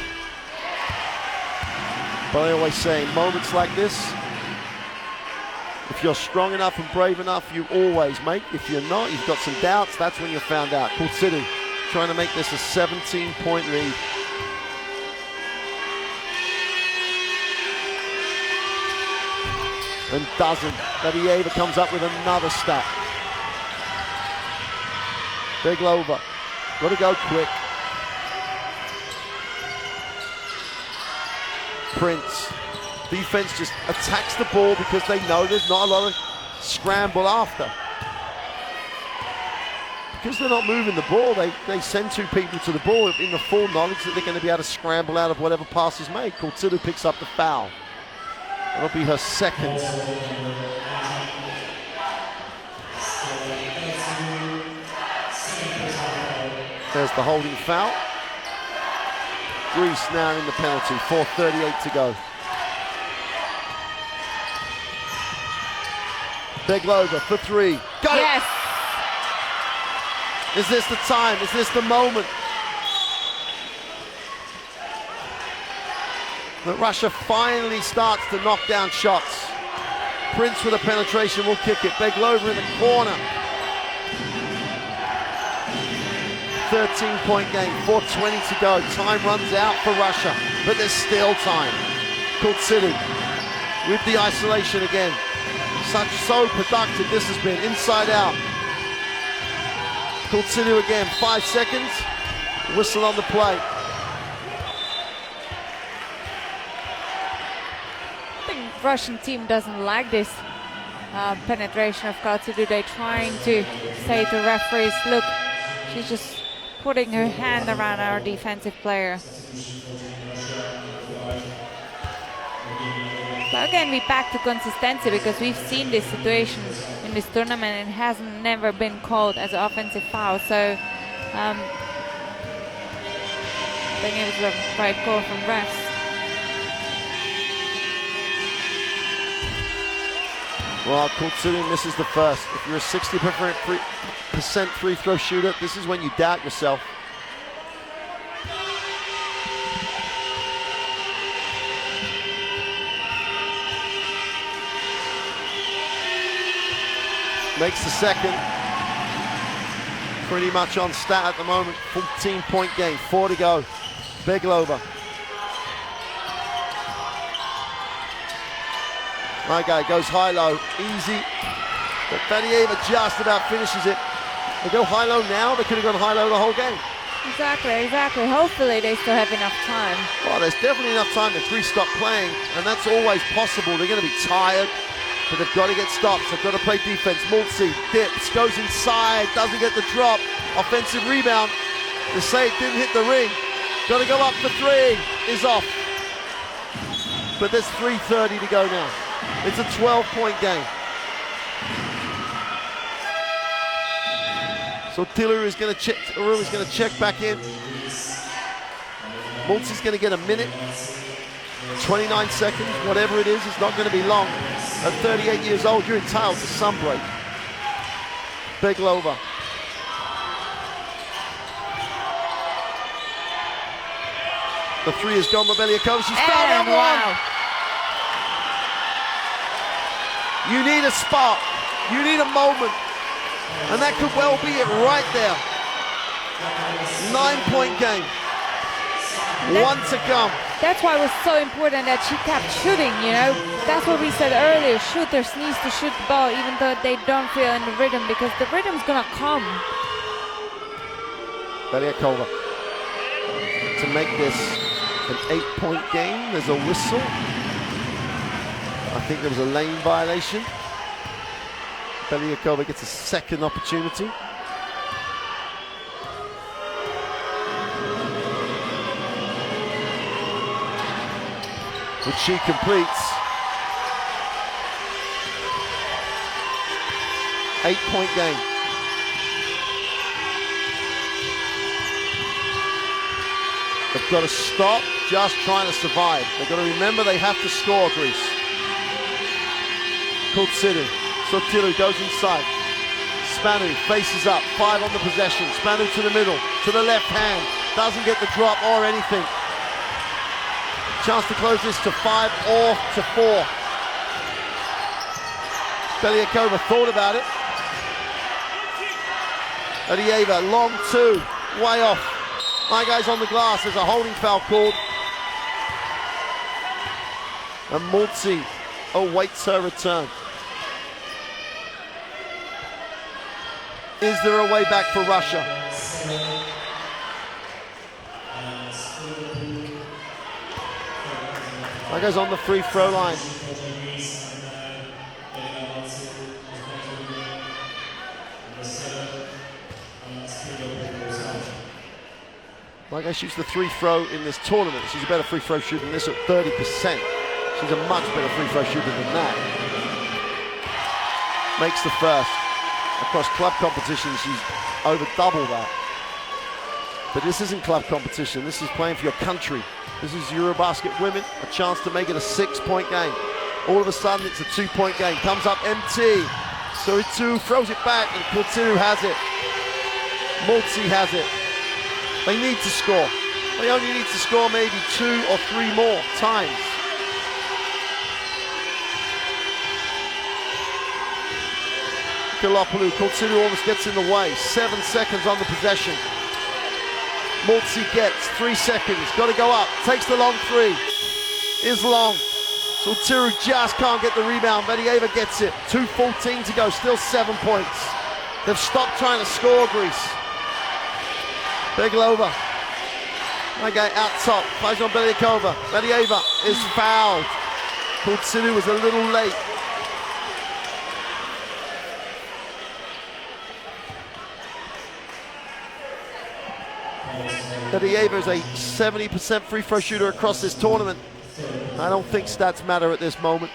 But I always say, in moments like this, if you're strong enough and brave enough, you always make. If you're not, you've got some doubts, that's when you're found out. Kultsilu trying to make this a 17-point lead. And doesn't. Vadieva comes up with another stat. Beglova, got to go quick. Prince, defense just attacks the ball because they know there's not a lot of scramble after. Because they're not moving the ball, they send two people to the ball in the full knowledge that they're going to be able to scramble out of whatever pass is made. Kultsilu picks up the foul. That'll be her second. There's the holding foul. Greece now in the penalty, 4:38 to go. Beglova for three. Got Yes. it! Is this the time? Is this the moment? That Russia finally starts to knock down shots. Prince with a penetration will kick it. Beglova in the corner. 13-point game, 4:20 to go. Time runs out for Russia, but there's still time. Kultsidu with the isolation again. So productive this has been, inside out. Kultsidu again, 5 seconds. Whistle on the play. I think the Russian team doesn't like this penetration of Kultsidu. They're trying to say to referees, look, she's just putting her hand around our defensive player. But again, we're back to consistency because we've seen this situation in this tournament and it hasn't never been called as an offensive foul. So I think it was a right call from refs. Well, Kultsidu misses the first. If you're a 60% free throw shooter, this is when you doubt yourself. Makes the second. Pretty much on stat at the moment. 14-point game, 4 to go. Beglova. My guy goes high-low, easy. But Fadieva just about finishes it. They go high-low now, they could have gone high-low the whole game. Exactly. Hopefully they still have enough time. Well, there's definitely enough time if Greece stop playing, and that's always possible. They're going to be tired, but they've got to get stops. They've got to play defense. Mulzi dips, goes inside, doesn't get the drop. Offensive rebound. They say it didn't hit the ring. Got to go up for three. Is off. But there's 3:30 to go now. It's a 12-point game. So Tilu is going to check back in. Mulzi's going to get a minute. 29 seconds, whatever it is, it's not going to be long. At 38 years old, you're entitled to some break. Beglova. The three is gone by Belyakova. She's fouled out one. Wow. You need a spot. You need a moment. And that could well be it right there. 9-point game. One to come. That's why it was so important that she kept shooting, you know. That's what we said earlier. Shooters needs to shoot the ball even though they don't feel in the rhythm, because the rhythm's gonna come. Belyakova. To make this an 8-point game, there's a whistle. I think there was a lane violation. Belyakova gets a second opportunity. Which she completes. 8-point game. They've got to stop just trying to survive. They've got to remember they have to score, Greece. Kultsidu. So Tilu goes inside. Spanu faces up. 5 on the possession. Spanu to the middle. To the left hand. Doesn't get the drop or anything. Chance to close this to 5 or to 4. Belyakova thought about it. Adieva, long 2. Way off. My guy's on the glass. There's a holding foul called. And Mulzi awaits her return. Is there a way back for Russia? That goes on the free throw line. Like I shoots the free throw in this tournament. She's a better free throw shooter than this at 30%. She's a much better free throw shooter than that. Makes the first. Across club competition, she's over double that. But this isn't club competition. This is playing for your country. This is EuroBasket Women, a chance to make it a 6-point game. All of a sudden, it's a 2-point game. Comes up empty. Soritu throws it back, and Kulturu has it. Multi has it. They need to score. They only need to score maybe 2 or 3 more times. Kalopoulou, Kulturu almost gets in the way. 7 seconds on the possession. Multi gets 3 seconds. Got to go up. Takes the long 3. Is long. Kulturu just can't get the rebound. Vedieva gets it. 2:14 to go. Still 7 points. They've stopped trying to score, Greece. Beglova. My guy out top. Plays on Beliakova. Vedieva is fouled. Kulturu was a little late. Vedieva is a 70% free throw shooter across this tournament. I don't think stats matter at this moment.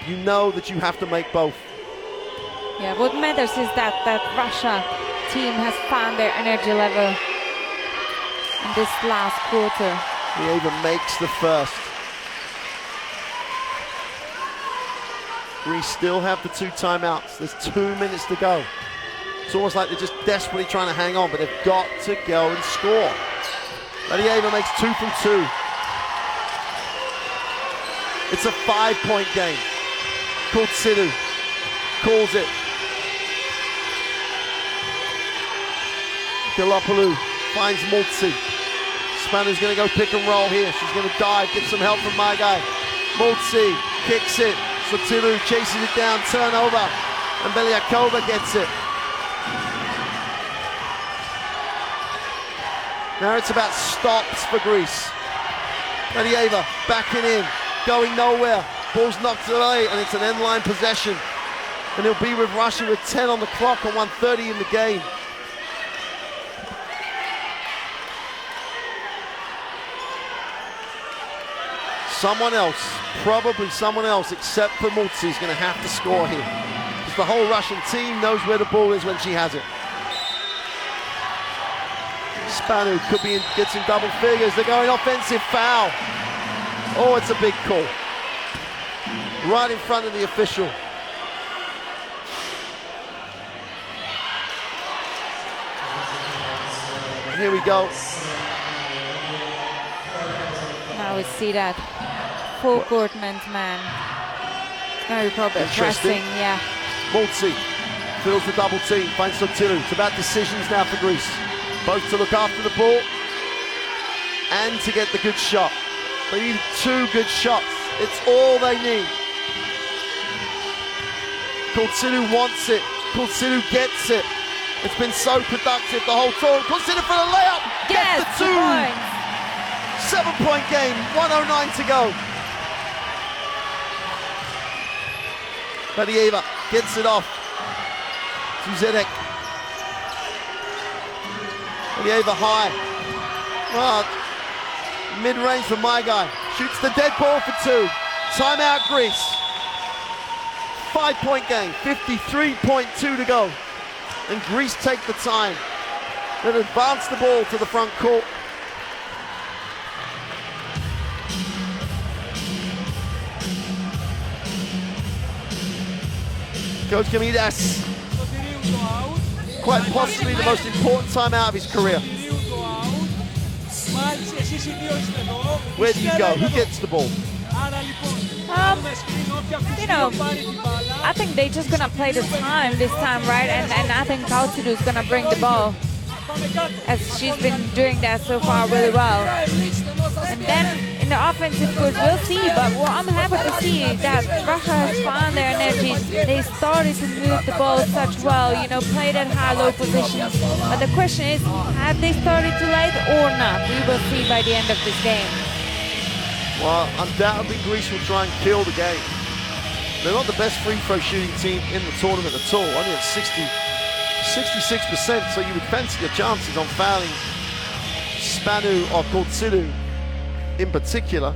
You know that you have to make both. Yeah, what matters is that Russia team has found their energy level in this last quarter. Vedieva makes the first. Greece still have the 2 timeouts. There's 2 minutes to go. It's almost like they're just desperately trying to hang on, but they've got to go and score. Vedieva makes 2 from 2. It's a 5-point game. Kulturu calls it. Kalopoulou finds Multi. Spanu's going to go pick and roll here. She's going to dive, get some help from my guy. Multi kicks it. Sotilu chases it down, turnover. And Beliakova gets it. Now it's about stops for Greece. Vedieva backing in, going nowhere. Ball's knocked away, and it's an end-line possession. And he'll be with Russia with 10 on the clock and 1:30 in the game. Someone else, probably someone else, except for Multi, is going to have to score here. Because the whole Russian team knows where the ball is when she has it. Spanu could be gets in double figures. They're going offensive foul. Oh, it's a big call. Right in front of the official. Here we go. Now we see that full court men's man. Very probably pressing, yeah. Multi fills the double team, finds Sotilu. It's about decisions now for Greece. Both to look after the ball and to get the good shot. They need 2 good shots. It's all they need. Kulturu wants it. Kulturu gets it. It's been so productive the whole tour. Kulturu for the layup. Yes, gets the 2. 7-point game. 1:09 to go. Vedieva gets it off to Zedek. Vedieva high. Mid-range for my guy. Shoots the dead ball for 2. Timeout Greece. 5-point game. 53.2 to go. And Greece take the time. Then advance the ball to the front court. Coach Gamidas. Quite possibly the most important timeout of his career. Where do you go? Who gets the ball? You know, I think they're just gonna play the time this time, right? And I think Kulturu is gonna bring the ball, as she's been doing that so far really well. And then in the offensive course, we'll see. But what I'm happy to see is that Russia has found their energy. They started to move the ball such well, you know, play that high-low position. But the question is, have they started too late or not? We will see by the end of this game. Well, undoubtedly Greece will try and kill the game. They're not the best free throw shooting team in the tournament at all. Only at 66%, so you would fancy your chances on fouling Spanu or Kulturu in particular.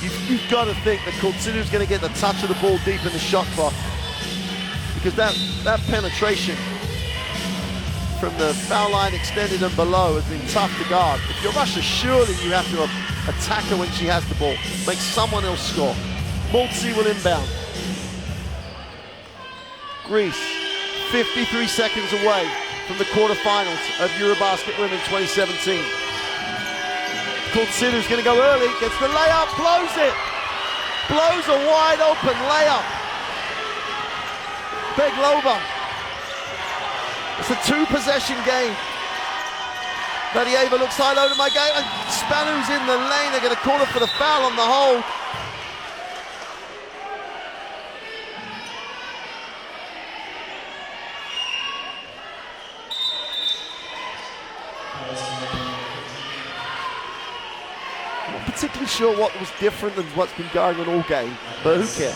You've got to think that Kulturu's going to get the touch of the ball deep in the shot clock. because that penetration from the foul line extended and below has been tough to guard. If you're Russia, surely you have to attack her when she has the ball, make someone else score. Multi will inbound. Greece, 53 seconds away from the quarterfinals of EuroBasket Women 2017. Kurtsidu's going to go early, gets the layup, blows it. Blows a wide open layup. Beglova. It's a 2-possession game. Vadieva looks high low to my game, and Spanu's in the lane. They're going to call it for the foul on the hold. I'm not particularly sure what was different than what's been going on all game, but who cares?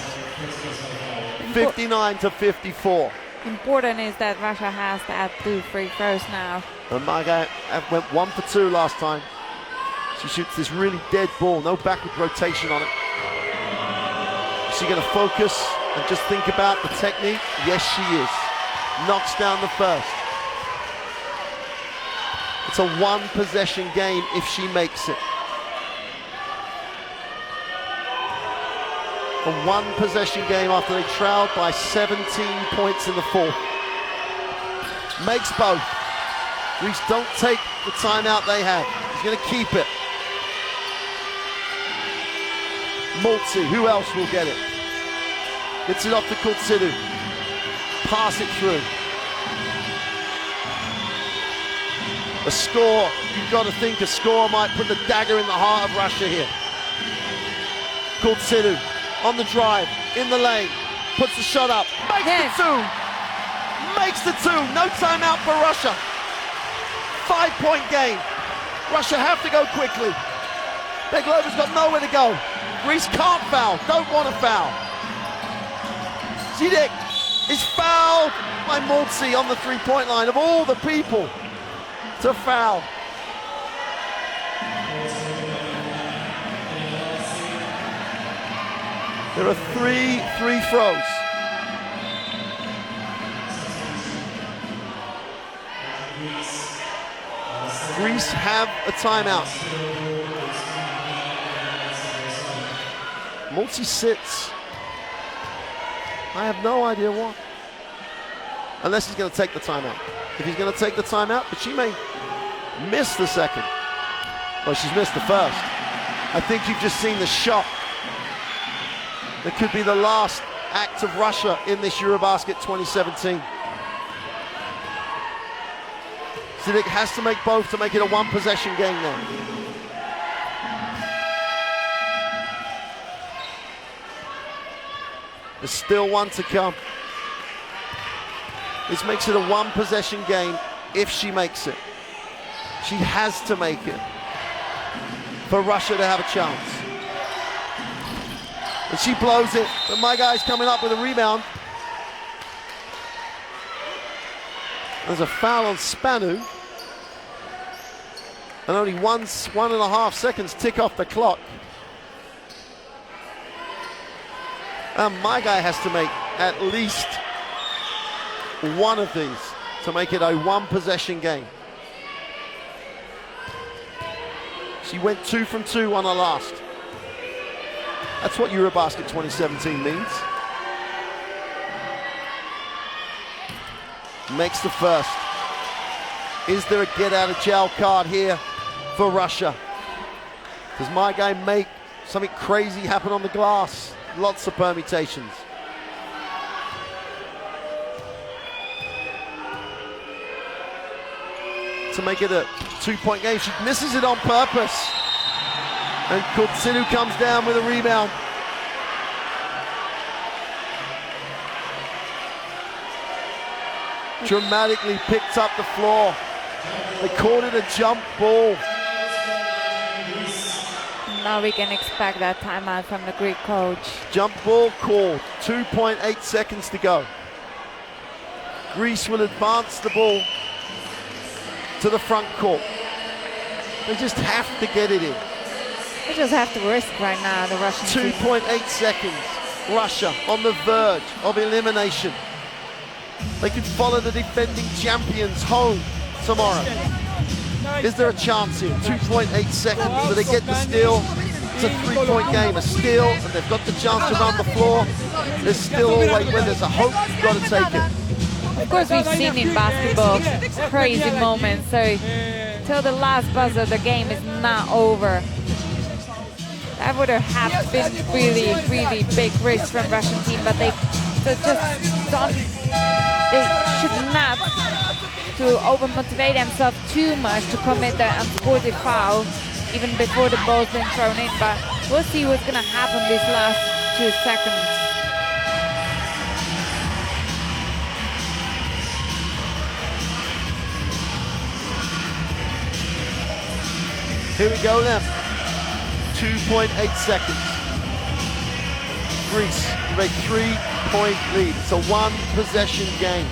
59-54. Important is that Russia has to add 2 free throws now. And my guy went 1 for 2 last time. She shoots this really dead ball, no backward rotation on it. Is she going to focus and just think about the technique? Yes, she is. Knocks down the first. It's a 1-possession game if she makes it. A 1-possession game after they trailed by 17 points in the fourth. Makes both. Greece don't take the timeout they have. He's going to keep it. Multi, who else will get it? Gets it off to Kurtsidu. Pass it through. A score, you've got to think a score might put the dagger in the heart of Russia here. Kurtsidu. On the drive, in the lane, puts the shot up, makes the 2! Makes the 2, no timeout for Russia. 5-point game. Russia have to go quickly. Beglova's got nowhere to go. Greece can't foul, don't want to foul. Zidek is fouled by Multi on the 3-point line, of all the people to foul. There are 3 free throws. Greece have a timeout. Multi sits. I have no idea why. Unless he's going to take the timeout. If he's going to take the timeout, but she may miss the second. Well, she's missed the first. I think you've just seen the shot that could be the last act of Russia in this EuroBasket 2017. Zidek has to make both to make it a 1-possession game now. There's still 1 to come. This makes it a 1-possession game if she makes it. She has to make it for Russia to have a chance. And she blows it, but my guy's coming up with a rebound. There's a foul on Spanu. And only 1.5 seconds tick off the clock. And my guy has to make at least 1 of these to make it a 1-possession game. She went 2 from 2 on her last. That's what EuroBasket 2017 means. Makes the first. Is there a get out of jail card here for Russia? Does my guy make something crazy happen on the glass? Lots of permutations. To make it a 2-point game, she misses it on purpose. And Kurtsidu comes down with a rebound. Dramatically picked up the floor. They called it a jump ball. Now we can expect that timeout from the Greek coach. Jump ball called. 2.8 seconds to go. Greece will advance the ball to the front court. They just have to get it in. They just have to risk right now, the Russian team. 2.8 seconds. Russia on the verge of elimination. They could follow the defending champions home tomorrow. Is there a chance here? 2.8 seconds, so they get the steal. It's a 3-point game, a steal, and they've got the chance to run the floor. There's still always, when there's a hope, you've got to take it. Of course, we've seen in basketball crazy moments, so till the last buzzer, the game is not over. That would have been really, really big risk from Russian team, but they just don't. They should not to over-motivate themselves too much to commit the unsportive foul even before the ball's been thrown in. But we'll see what's going to happen these last 2 seconds. Here we go then. 2.8 seconds. Greece with a 3-point lead. It's a 1-possession game.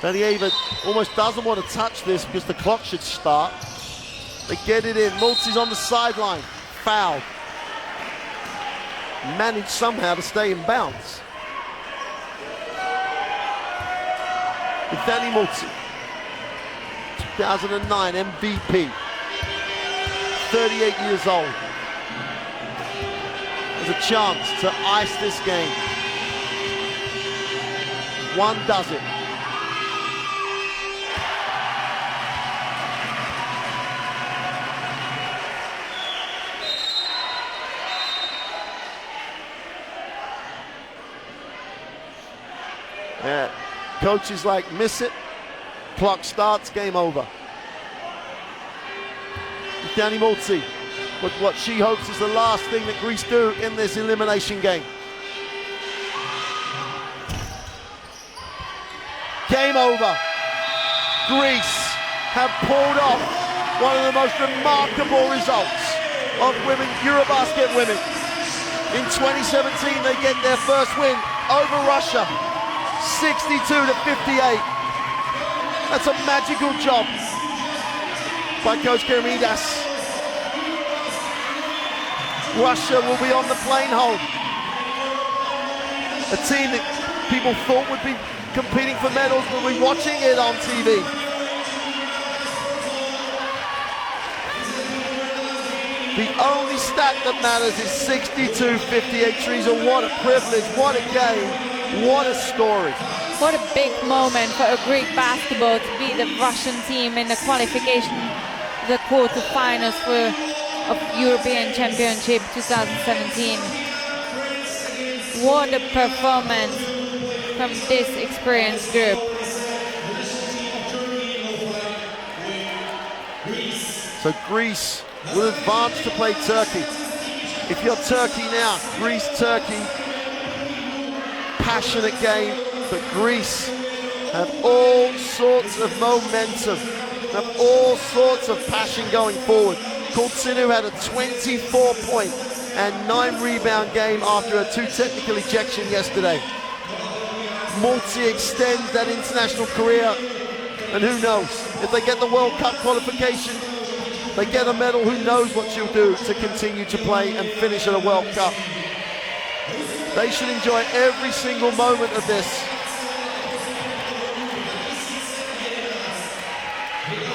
Danieva almost doesn't want to touch this because the clock should start. They get it in. Multi's on the sideline. Fouled. Managed somehow to stay in bounds. With Danny Multi. 2009 MVP. 38 years old. There's a chance to ice this game. One does it. Yeah, coach is like, miss it, clock starts, game over. Danny Multi, but what she hopes is the last thing that Greece do in this elimination game. Game over. Greece have pulled off one of the most remarkable results of EuroBasket women. In 2017, they get their first win over Russia, 62-58. That's a magical job by Coach Keramidas. Russia will be on the plane home. A team that people thought would be competing for medals will be watching it on TV. The only stat that matters is 62-58. Teresa, what a privilege, what a game, what a story. What a big moment for a Greek basketball to beat the Russian team in the qualification, the quarterfinals of European Championship 2017. What a performance from this experienced group. So Greece will advance to play Turkey. If you're Turkey now, Greece-Turkey, passionate game, but Greece have all sorts of momentum, have all sorts of passion going forward. Kultsinu had a 24-point and 9-rebound game after a 2 technical ejection yesterday. Multi extends that international career, and who knows, if they get the World Cup qualification, they get a medal, who knows what she'll do to continue to play and finish at a World Cup. They should enjoy every single moment of this.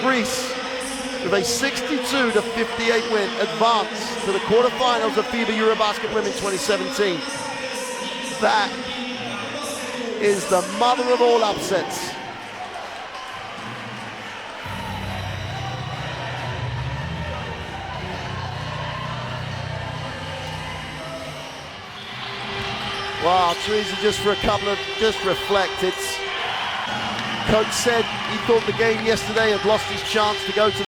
Greece, with a 62-58 win, advance to the quarterfinals of FIBA EuroBasket Women 2017. That is the mother of all upsets. Wow, Teresa, just for a couple of, just reflect. Coach said he thought the game yesterday had lost his chance to go to